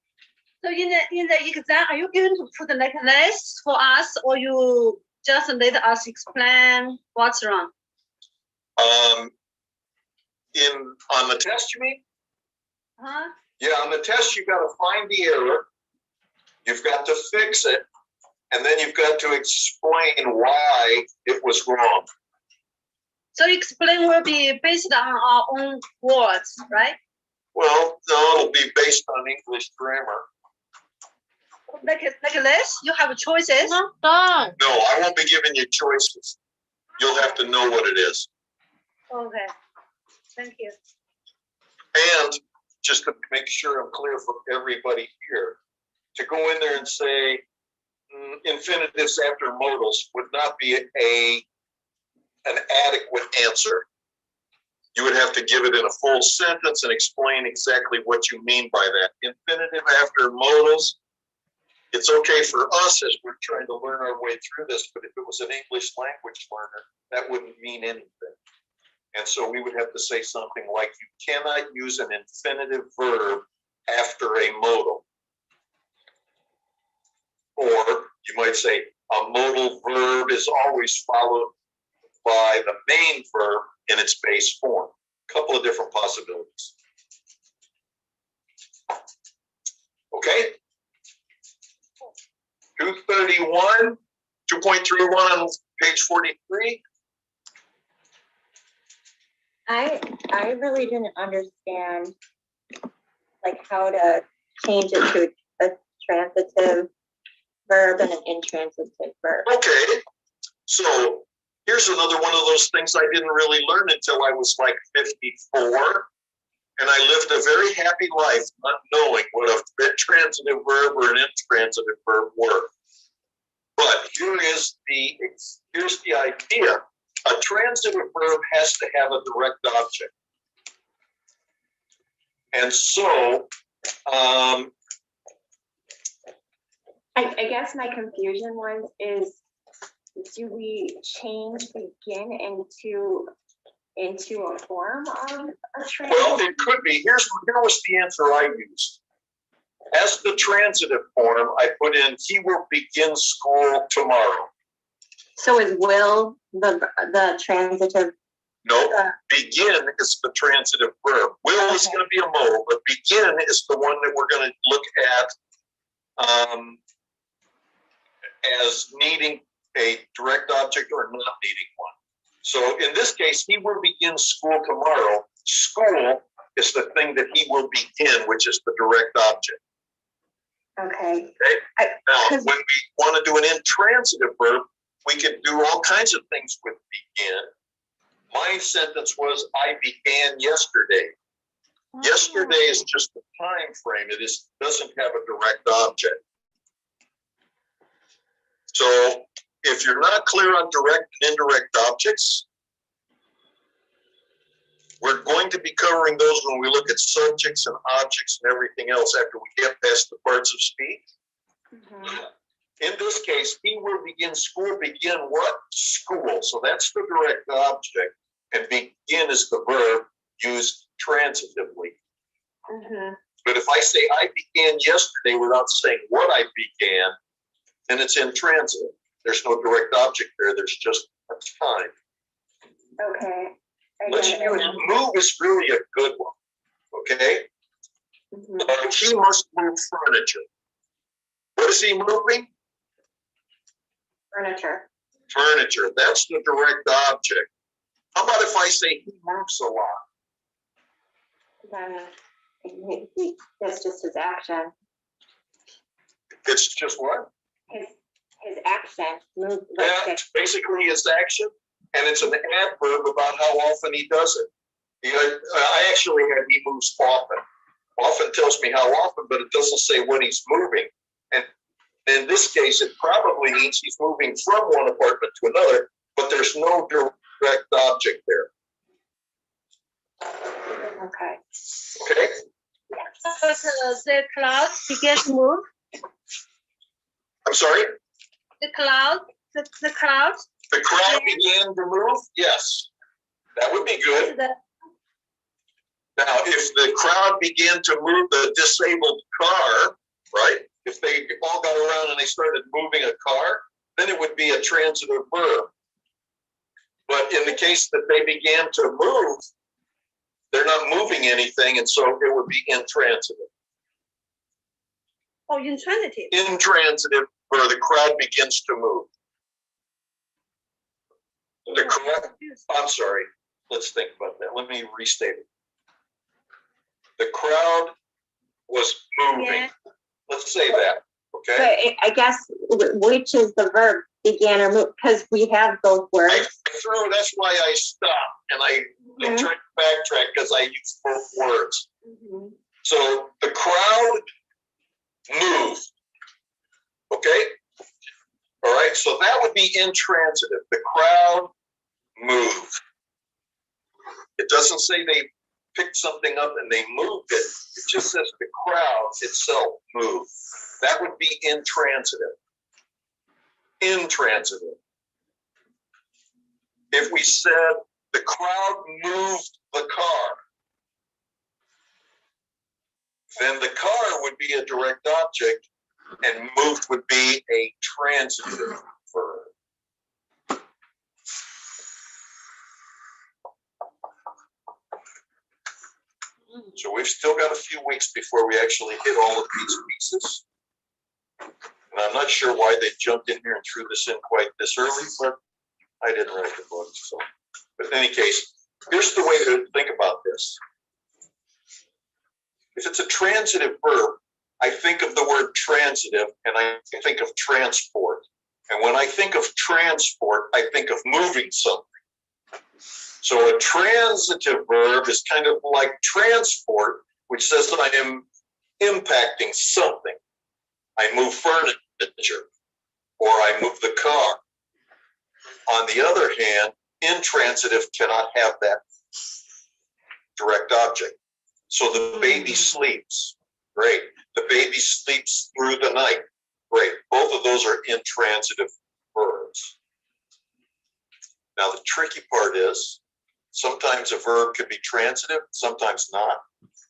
So in the exam, are you going to put like this for us, or you just let us explain what's wrong? On the test, you mean? Huh? Yeah, on the test, you've got to find the error. You've got to fix it. And then you've got to explain why it was wrong. So explain will be based on our own words, right? Well, no, it'll be based on English grammar. Like this, you have choices. Not done. No, I won't be giving you choices. You'll have to know what it is. Okay. Thank you. And just to make sure I'm clear for everybody here, to go in there and say infinitives after modals would not be an adequate answer. You would have to give it in a full sentence and explain exactly what you mean by that. Infinitive after modals, it's okay for us as we're trying to learn our way through this, but if it was an English language learner, that wouldn't mean anything. And so we would have to say something like, you cannot use an infinitive verb after a modal. Or you might say, a modal verb is always followed by the main verb in its base form. A couple of different possibilities. 231, 2.31 on page 43. I really didn't understand like how to change it to a transitive verb and an intransitive verb. Okay, so here's another one of those things I didn't really learn until I was like 54. And I lived a very happy life not knowing what a transitive verb or an intransitive verb were. But here's the idea. A transitive verb has to have a direct object. And so, I guess my confusion is do we change begin into a form of a transitive? well, it could be. Here was the answer I used. As the transitive form, I put in, he will begin school tomorrow. So is will the transitive? No, begin is the transitive verb. Will is going to be a modal, but begin is the one that we're going to look at as needing a direct object or not needing one. So in this case, he will begin school tomorrow. School is the thing that he will begin, which is the direct object. Okay. Now, when we want to do an intransitive verb, we can do all kinds of things with begin. My sentence was, I began yesterday. Yesterday is just the time frame. It doesn't have a direct object. So if you're not clear on direct and indirect objects, we're going to be covering those when we look at subjects and objects and everything else after we get past the parts of speech. Mm-hmm. In this case, he will begin school. Begin what? School. So that's the direct object. And begin is the verb used transitively. Mm-hmm. But if I say I began yesterday without saying what I began, then it's intransitive. There's no direct object there. There's just a time. Okay. Let's use move is really a good one. Okay? Mm-hmm. He must move furniture. What is he moving? Furniture. Furniture. That's the direct object. How about if I say he moves a lot? Then that's just his action. It's just what? His action. Move. That's basically his action, and it's an adverb about how often he does it. I actually had he moves often. Often tells me how often, but it doesn't say when he's moving. And in this case, it probably means he's moving from one apartment to another, but there's no direct object there. Okay. Okay? But the cloud began to move. I'm sorry? The cloud. The crowd began to move? Yes. That would be good. Now, if the crowd began to move the disabled car, right? If they all got around and they started moving a car, then it would be a transitive verb. But in the case that they began to move, they're not moving anything, and so it would be intransitive. Oh, intransitive. Intransitive, where the crowd begins to move. The crowd, I'm sorry, let's think about that. Let me restate it. The crowd was moving. Yeah. Let's say that, okay? But I guess which is the verb, began or move, because we have both words. That's why I stopped and I tried to backtrack because I used both words. Mm-hmm. So the crowd moved. Okay? All right, so that would be intransitive. The crowd moved. It doesn't say they picked something up and they moved it. It just says the crowd itself moved. That would be intransitive. Intransitive. If we said the crowd moved the car, then the car would be a direct object and moved would be a transitive verb. So we've still got a few weeks before we actually hit all of these pieces. And I'm not not sure why they jumped in here and threw this in quite this early, but I didn't write the book, so. But in any case, here's the way to think about this. If it's a transitive verb, I think of the word transitive and I think of transport. And when I think of transport, I think of moving something. So a transitive verb is kind of like transport, which says that I am impacting something. I move furniture, or I move the car. On the other hand, intransitive cannot have that direct object. So the baby sleeps, great. The baby sleeps through the night, great. Both of those are intransitive verbs. Now the tricky part is, sometimes a verb can be transitive, sometimes not.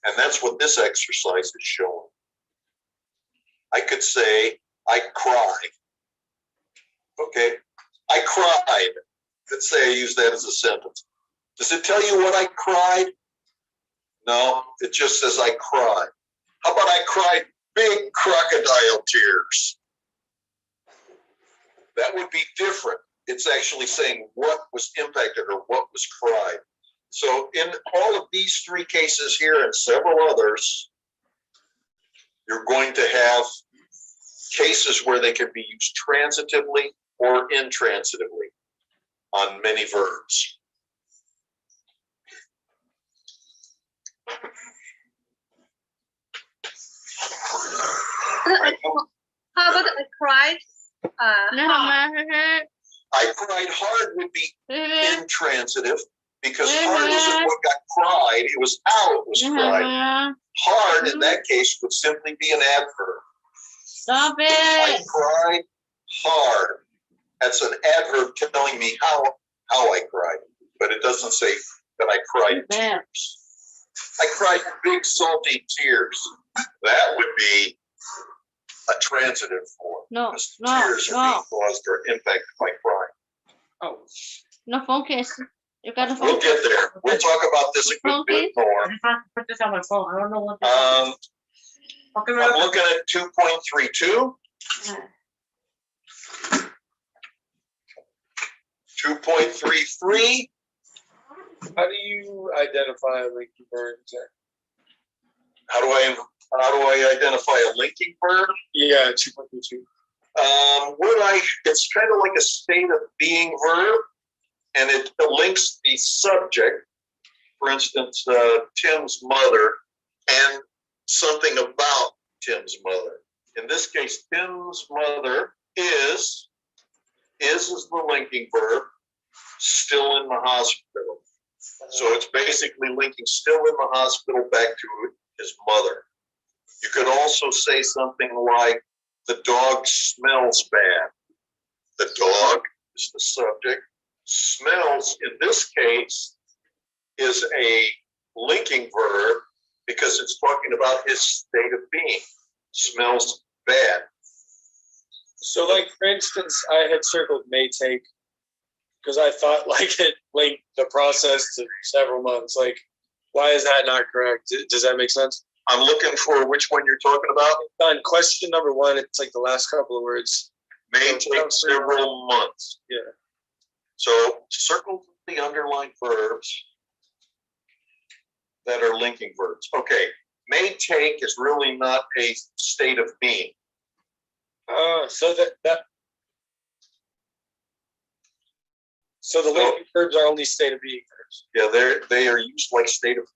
And that's what this exercise is showing. I could say, I cried. Okay, I cried. Let's say I use that as a sentence. Does it tell you what I cried? No, it just says I cried. How about I cried big crocodile tears? That would be different. It's actually saying what was impacted or what was cried. So in all of these three cases here and several others, you're going to have cases where they can be used transitively or intransitively on many verbs. How about I cried? I cried hard would be intransitive because hard isn't what got cried, it was how it was cried. Hard in that case would simply be an adverb. Stop I it. cried hard. That's an adverb telling me how I cried, but it doesn't say that I cried tears. I cried big salty tears. That would be a transitive form. No, because no, tears are no. being caused or impacted by crying. Oh, No focus. You gotta We'll focus. get there. We'll talk about this a good bit more. Put this on my phone. I don't know what. I'm looking at 2.32. 2.33. how do you identify a linking verb? How do I identify a linking verb? Yeah, 2.32. It's kind of like a state of being verb, and it links the subject, for instance, Tim's mother, and something about Tim's mother. In this case, Tim's mother is the linking verb, still in the hospital. So it's basically linking still in the hospital back to his mother. You could also say something like, the dog smells bad. The dog is the subject. Smells, in this case, is a linking verb because it's talking about his state of being. Smells bad. So, like, for instance, I had circled may take because I thought like it linked the process to several months. Like, why is that not correct? Does that make sense? I'm looking for which one you're talking about. On question number one, it's like the last couple of words. May take several months. Yeah. So circle the underlined verbs that are linking verbs. Okay, may take is really not a state of being. So the linking verbs are only state of being verbs. Yeah, they are used like state of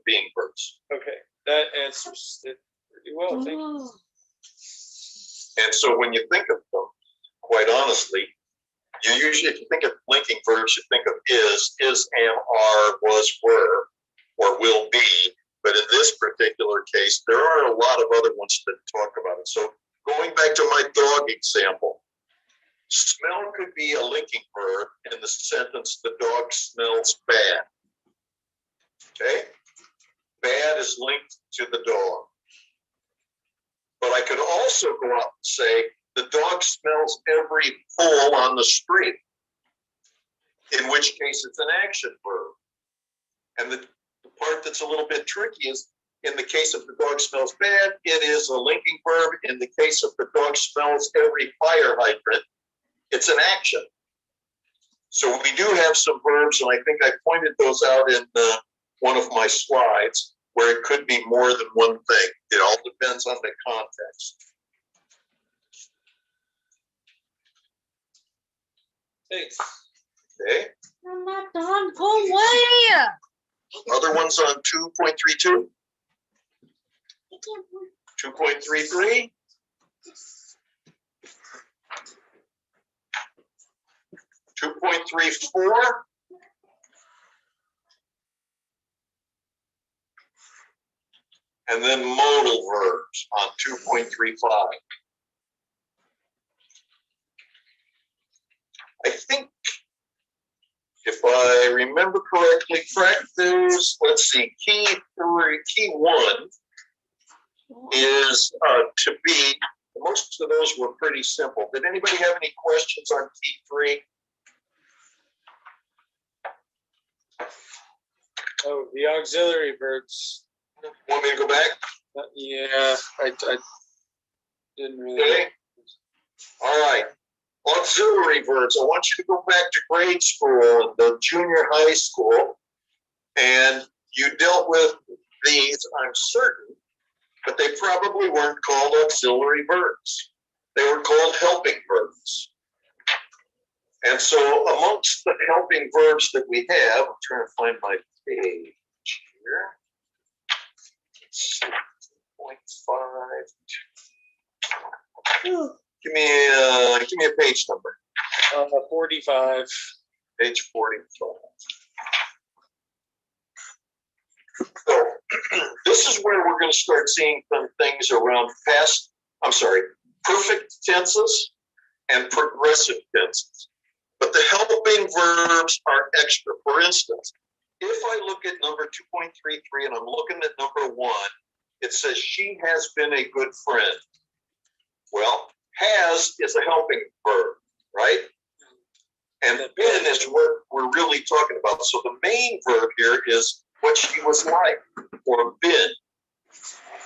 being verbs. Okay, that answers it pretty well. Thank you. And so when you think of them, quite honestly, you usually, if you think of linking verbs, you think of is, am, are, was, were, or will be. But in this particular case, there are a lot of other ones that talk about it. So going back to my dog example, smell could be a linking verb in the sentence, the dog smells bad. Okay? Bad is linked to the dog. But I could also go out and say, the dog smells every hole on the street, in which case it's an action verb. And the part that's a little bit tricky is In the case of the dog smells bad, it is a linking verb. In the case of the dog smells every fire hydrant, it's an action. So we do have some verbs, and I think I pointed those out in one of my slides, where it could be more than one thing. It all depends on the context. Thanks. Okay. I'm not done. Go away. Other ones on 2.32, 2.33. 2.34. And then modal verbs on 2.35. I think, if I remember correctly, practice, let's see, key one is to be. Most of those were pretty simple. Did anybody have any questions on key 3? Oh, the auxiliary verbs. Want me to go back? Yeah, I didn't really. Okay. All right. Auxiliary verbs. I want you to go back to grade school, the junior high school, and you dealt with these, I'm certain, but they probably weren't called auxiliary verbs. They were called helping verbs. And so amongst the helping verbs that we have, I'm trying to find my page here. 2.5. Give me a page number. 45. Page 45. So this is where we're going to start seeing some things around perfect tenses and progressive tenses. But the helping verbs are extra. For instance, if I look at number 2.33 and I'm looking at number 1, it says she has been a good friend. Well, has is a helping verb, right? And been is what we're really talking about. So the main verb here is what she was like, or been.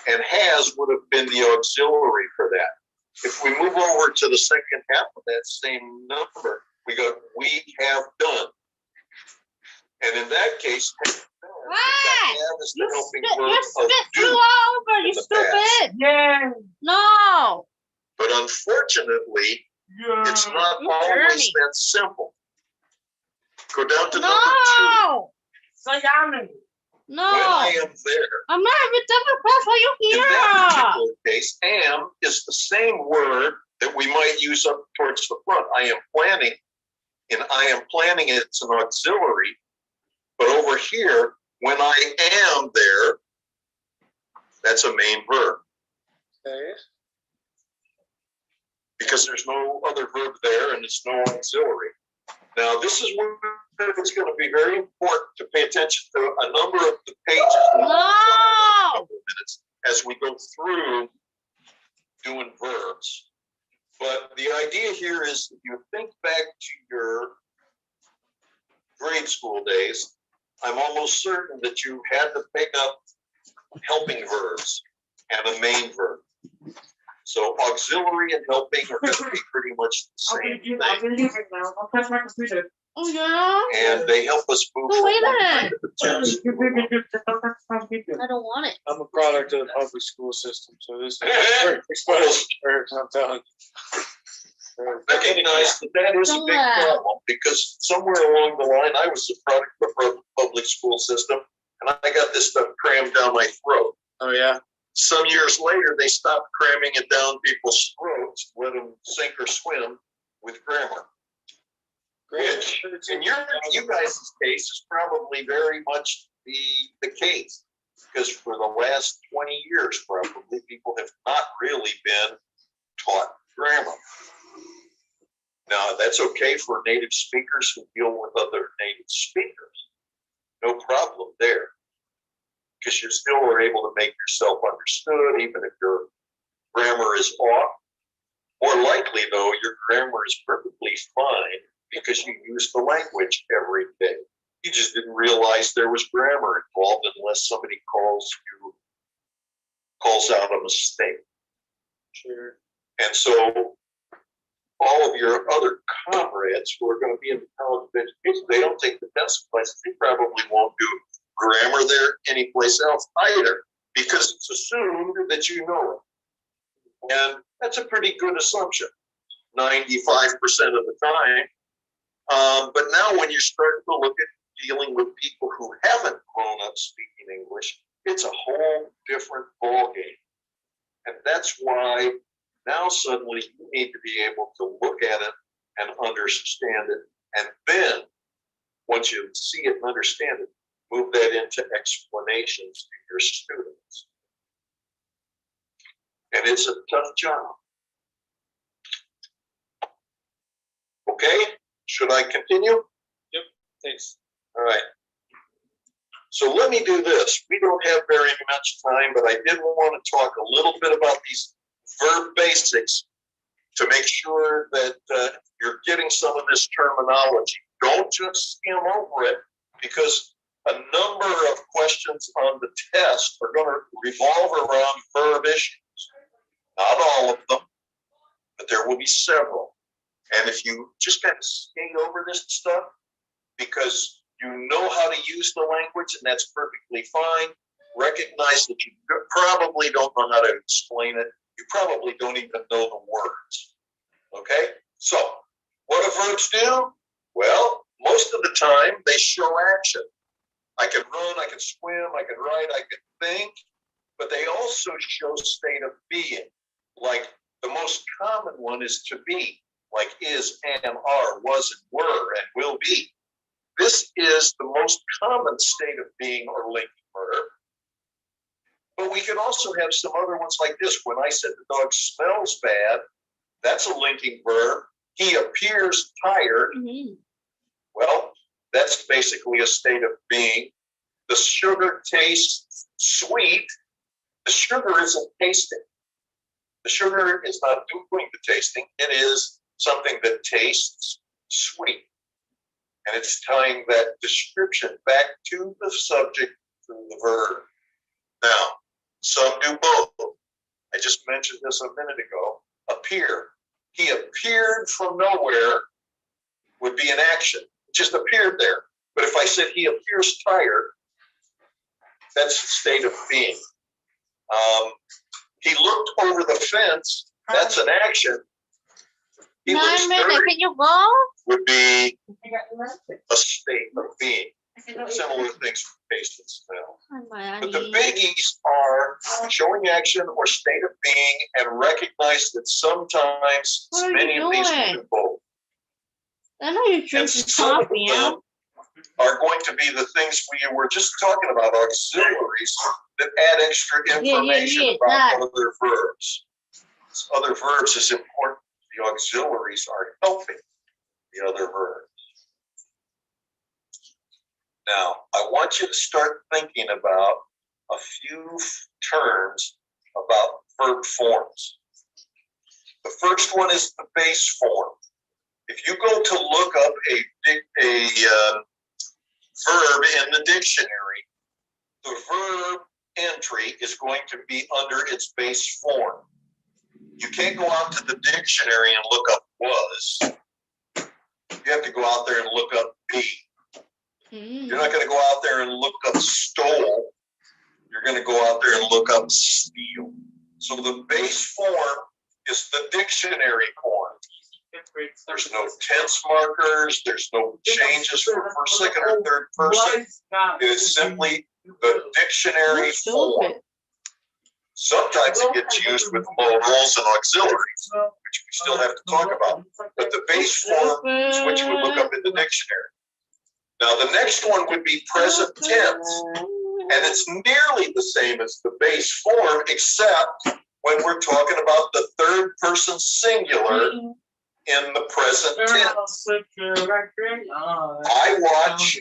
And has would have been the auxiliary for that. If we move over to the second half of that same number, we go, we have done. And in that case, is the helping verb You of spit do. flew over, you in the past. stupid. Yeah. No. But unfortunately, it's not You always dirty. that simple. Go down to number 2. No. So yummy. No. When I am there. I'm not even difficult for you In here. that particular case, am is the same word that we might use up towards the front. I am planning. In I am planning, it's an auxiliary. But over here, when I am there, that's a main verb. Okay. Because there's no other verb there and it's no auxiliary. Now, this is where it's going to be very important to pay attention to a number of the pages. No. Minutes as we go through doing verbs. But the idea here is if you think back to your grade school days, I'm almost certain that you had to pick up helping verbs and a main verb. So auxiliary and helping are going to be pretty much the same thing. I'll be leaving now. I'll press my computer. Oh yeah. And they help us move Oh, from wait a one minute. kind of a tense to another. I don't want it. I'm a product of the public school system, so this is exposed. I'm telling you. Recognize that that is a big problem because somewhere along the line, I was a product of the public school system and I got this stuff crammed down my throat. Oh yeah. Some years later, they stopped cramming it down people's throats, let them sink or swim with grammar. Which, in you guys' case, is probably very much the case. Because for the last 20 years, probably, people have not really been taught grammar. Now, that's okay for native speakers who deal with other native speakers. No problem there. Because you still are able to make yourself understood, even if your grammar is off. More likely, though, your grammar is perfectly fine because you use the language every day. You just didn't realize there was grammar involved unless somebody calls you calls out a mistake. Sure. And so all of your other comrades who are going to be in the college of education, they don't take the test classes. They probably won't do grammar there anyplace else either, because it's assumed that you know it. And that's a pretty good assumption, 95% of the time. But now when you start to look at dealing with people who haven't grown up speaking English, it's a whole different ballgame. And that's why now suddenly you need to be able to look at it and understand it. And then once you see it and understand it, move that into explanations to your students. And it's a tough job. Okay, should I continue? Thanks. All right. So let me do this. We don't have very much time, but I did want to talk a little bit about these verb basics to make sure that you're getting some of this terminology. Don't just skim over it, because a number of questions on the test are going to revolve around verb issues. Not all of them, but there will be several. And if you just kind of skate over this stuff, because you know how to use the language, and that's perfectly fine, recognize that you probably don't know how to explain it. You probably don't even know the words. Okay? So, what do verbs do? Well, most of the time, they show action. I can run, I can swim, I can write, I can think, but they also show state of being. Like, the most common one is to be, like is, am, are, was, and were, and will be. This is the most common state of being or linking verb. But we can also have some other ones like this. When I said the dog smells bad, that's a linking verb. He appears tired. Well, that's basically a state of being. The sugar tastes sweet. The sugar isn't tasting. The sugar is not doing the tasting. It is something that tastes sweet. And it's tying that description back to the subject through the verb. Now, some do both. I just mentioned this a minute ago. Appear. He appeared from nowhere would be an action. It just appeared there. But if I said he appears tired, that's the state of being. He looked over the fence. That's an action. He looks 9 minutes, dirty can you go? would be a state of being. Similar things for taste and smell. But the biggies are showing action or state of being, and recognize that sometimes What are many you of these doing? do both. I know you're And drinking some of coffee, yeah? them are going to be the things we were just talking about, auxiliaries that add extra information that. about other verbs. Other verbs is important. The auxiliaries are helping the other verbs. Now, I want you to start thinking about a few terms about verb forms. The first one is the base form. If you go to look up a verb in the dictionary, the verb entry is going to be under its base form. You can't go out to the dictionary and look up was. You have to go out there and look up be. You're not going to go out there and look up stole. You're going to go out there and look up steal. So the base form is the dictionary form. There's no tense markers. There's no changes for first, second, or third person. It is simply the dictionary form. Sometimes it gets used with modals and auxiliaries, which we still have to talk about. But the base form is what you would look up in the dictionary. Now, the next one would be present tense. And it's nearly the same as the base form, except when we're talking about the third person singular in the present tense. I watch,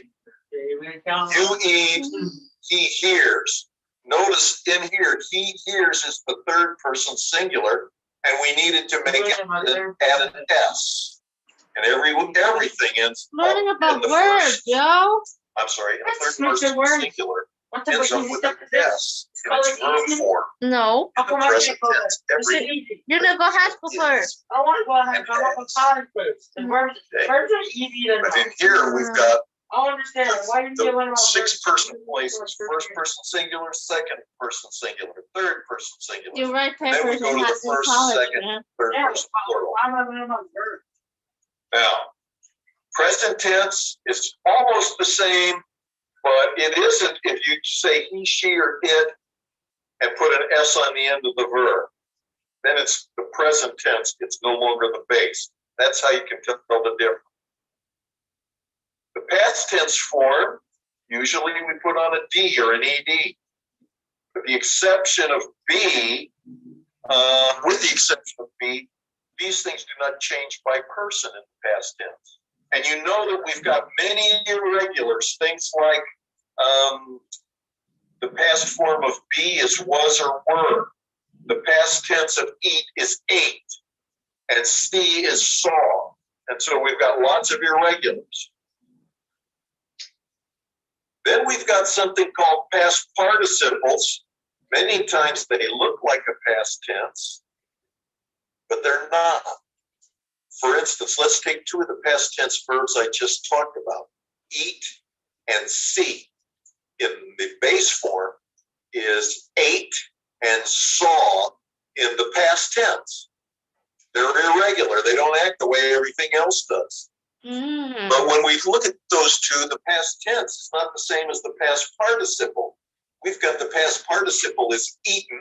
you eat, he hears. Notice in here, he hears is the third person singular, and we needed to make it add an S. And everything ends Learning in about the words, first. yo. I'm sorry, in the third person singular, ends up with an S in its verb form No. in the present tense. You're gonna go high school first. I want to go ahead and go up on college first. The verbs are easy to But know. in here, we've got I understand. Why you giving the about six person places, first person singular, second person singular, third person singular, You write Then we papers go in to high the school, first, college, second, man. third Yeah, person plural. why am I learning about verbs? Now, present tense is almost the same, but it isn't if you say he, she, or it and put an S on the end of the verb. Then it's the present tense, it's no longer the base. That's how you can tell the difference. The past tense form, usually we put on a D or an ED. With the exception of B, these things do not change by person in the past tense. And you know that we've got many irregulars, things like the past form of be is was or were. The past tense of eat is ate, and see is saw. And so we've got lots of irregulars. Then we've got something called past participles. Many times they look like a past tense, but they're not. For instance, let's take two of the past tense verbs I just talked about. Eat and see. In the base form is ate and saw in the past tense. They're irregular. They don't act the way everything else does. But when we look at those two, the past tense is not the same as the past participle. We've got the past participle is eaten,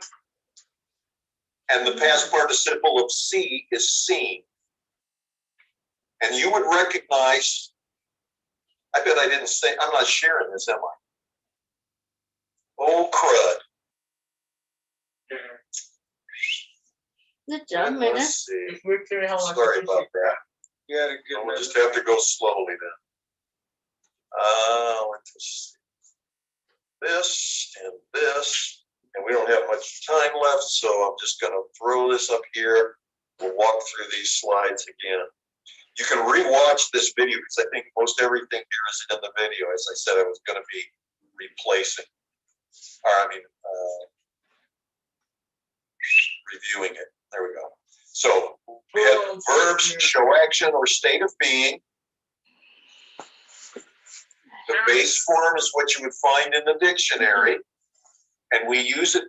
and the past participle of see is seen. And you would recognize, I bet I didn't say, I'm not sharing this, am I? Oh, crud. Good job, man. Let's see. It's weird to me how much. Sorry about that. You had a good We'll just have to go slowly then. Let's see. This and this, and we don't have much time left, so I'm just going to throw this up here. We'll walk through these slides again. You can rewatch this video because I think most everything here is in the video. As I said, I was going to be replacing, reviewing it. There we go. So we have verbs show action or state of being. The base form is what you would find in the dictionary, and we use it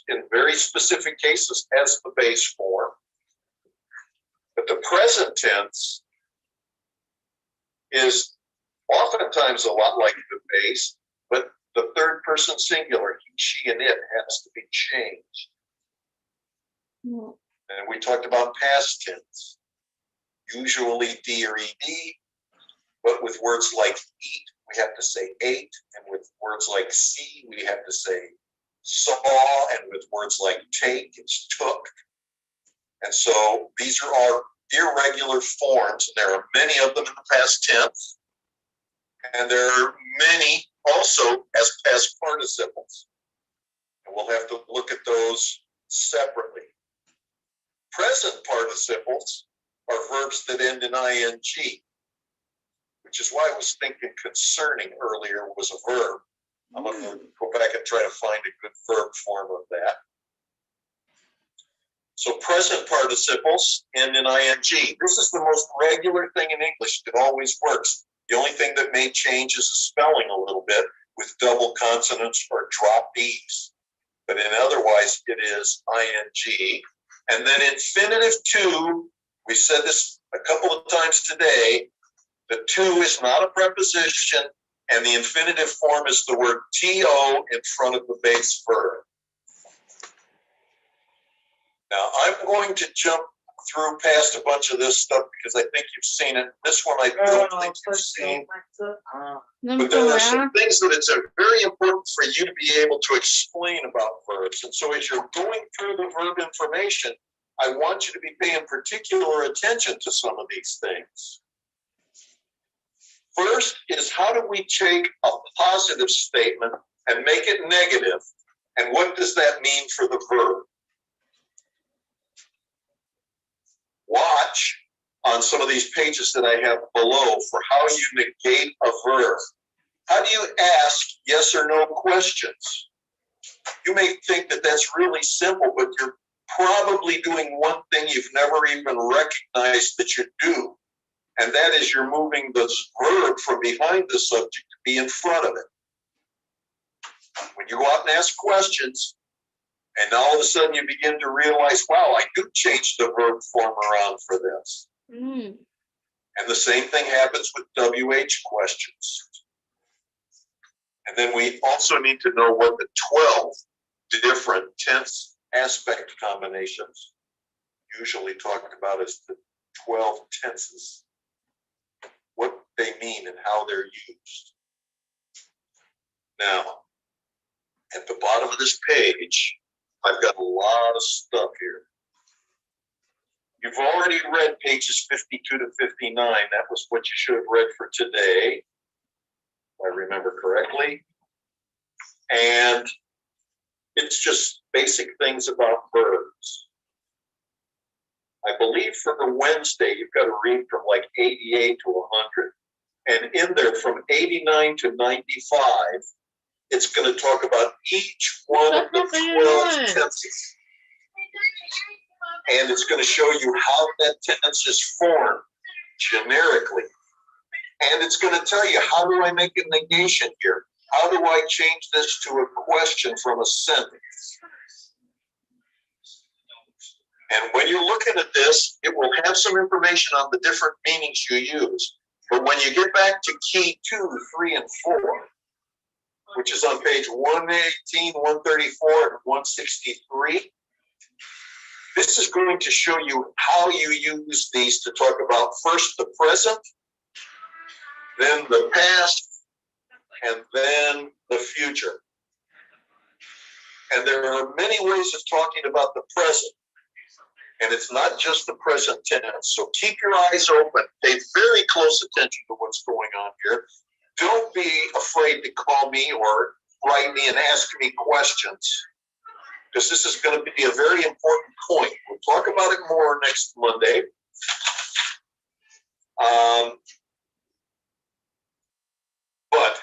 in very specific cases as the base form. But the present tense is oftentimes a lot like the base, but the third person singular, he, she, and it has to be changed. And we talked about past tense, usually D or ED, but with words like eat, we have to say ate, and with words like see, we have to say saw, and with words like take, it's took. And so these are our irregular forms, and there are many of them in the past tense, and there are many also as past participles. And we'll have to look at those separately. Present participles are verbs that end in ing, which is why I was thinking concerning earlier was a verb. I'm going to go back and try to find a good verb form of that. So present participles end in ing. This is the most regular thing in English that always works. The only thing that may change is the spelling a little bit with double consonants or drop E's. But in otherwise, it is ing. And then infinitive to, we said this a couple of times today, the to is not a preposition, and the infinitive form is the word to in front of the base verb. Now, I'm going to jump through past a bunch of this stuff because I think you've seen it. This one I don't think you've seen. But there are some things that it's very important for you to be able to explain about verbs. And so as you're going through the verb information, I want you to be paying particular attention to some of these things. First is, how do we take a positive statement and make it negative? And what does that mean for the verb? Watch on some of these pages that I have below for how you negate a verb. How do you ask yes or no questions? You may think that that's really simple, but you're probably doing one thing you've never even recognized that you do. And that is you're moving the verb from behind the subject to be in front of it. When you go out and ask questions, and all of a sudden you begin to realize, wow, I do change the verb form around for this. Mm. And the same thing happens with WH questions. And then we also need to know what the 12 different tense aspect combinations usually talked about as the 12 tenses, what they mean and how they're used. Now, at the bottom of this page, I've got a lot of stuff here. You've already read pages 52 to 59. That was what you should have read for today, if I remember correctly. And it's just basic things about verbs. I believe for the Wednesday, you've got to read from like 88 to 100. And in there, from 89 to 95, it's going to talk about each one of the 12 tenses. And it's going to show you how that tense is formed generically. And it's going to tell you, how do I make a negation here? How do I change this to a question from a sentence? And when you're looking at this, it will have some information on the different meanings you use. But when you get back to key 2, 3, and 4, which is on page 118, 134, and 163, this is going to show you how you use these to talk about first the present, then the past, and then the future. And there are many ways of talking about the present. And it's not just the present tense. So keep your eyes open. Pay very close attention to what's going on here. Don't be afraid to call me or write me and ask me questions, because this is going to be a very important point. We'll talk about it more next Monday. But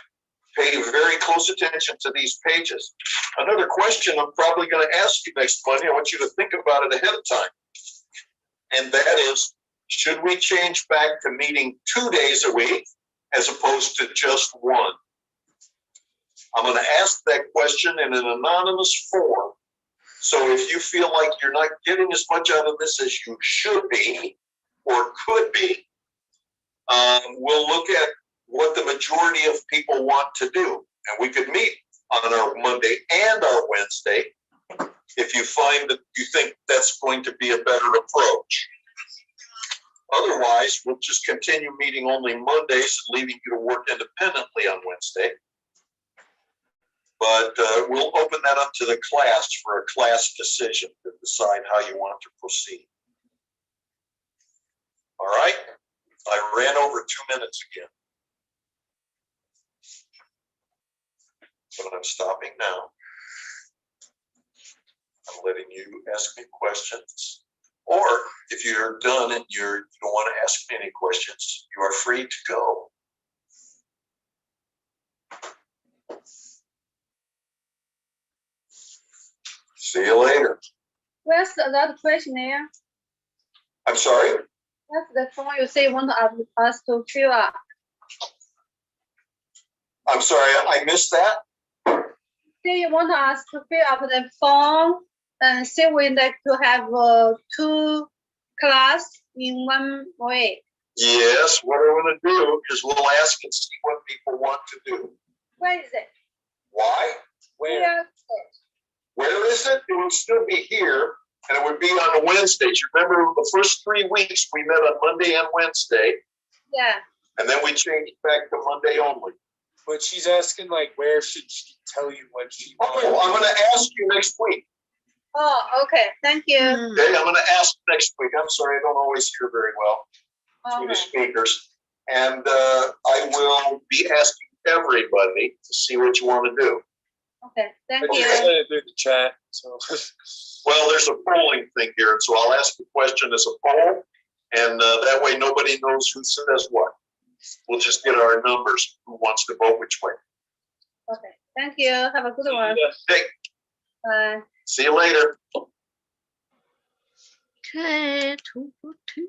pay very close attention to these pages. Another question I'm probably going to ask you next Monday, I want you to think about it ahead of time. And that is, should we change back to meeting 2 days a week as opposed to just one? I'm going to ask that question in an anonymous form. So if you feel like you're not getting as much out of this as you should be or could be, we'll look at what the majority of people want to do. And we could meet on our Monday and our Wednesday if you find that you think that's going to be a better approach. Otherwise, we'll just continue meeting only Mondays, leaving you to work independently on Wednesday. But we'll open that up to the class for a class decision to decide how you want to proceed. All right? I ran over 2 minutes again. But I'm stopping now. I'm letting you ask me questions. Or if you're done and you don't want to ask me any questions, you are free to go. See you later. Where's the other questionnaire? I'm sorry? That's the form you say you want us to fill up. I'm sorry, I missed that. Say you want us to fill up the form and say we like to have 2 class in one way. Yes, what I'm going to do is we'll ask and see what people want to do. Where is it? Why? Where is it? Where is it? It would still be here, and it would be on the Wednesdays. You remember the first 3 weeks we met on Monday and Wednesday, Yeah. and then we changed back to Monday only. But she's asking, like, where should she tell you what she wants? Oh, I'm going to ask you next week. Oh, okay. Thank you. Okay, I'm going to ask next week. I'm sorry, I don't always hear very well through the Okay. speakers. And I will be asking everybody to see what you want to do. Okay. Thank But you. you sent it through the chat, so. Well, there's a polling thing here, and so I'll ask the question as a poll, and that way nobody knows who says what. We'll just get our numbers, who wants to vote which way. Okay. Thank you. Have a good one. Hey, Bye. see you later. Okay. 2, 2, 2.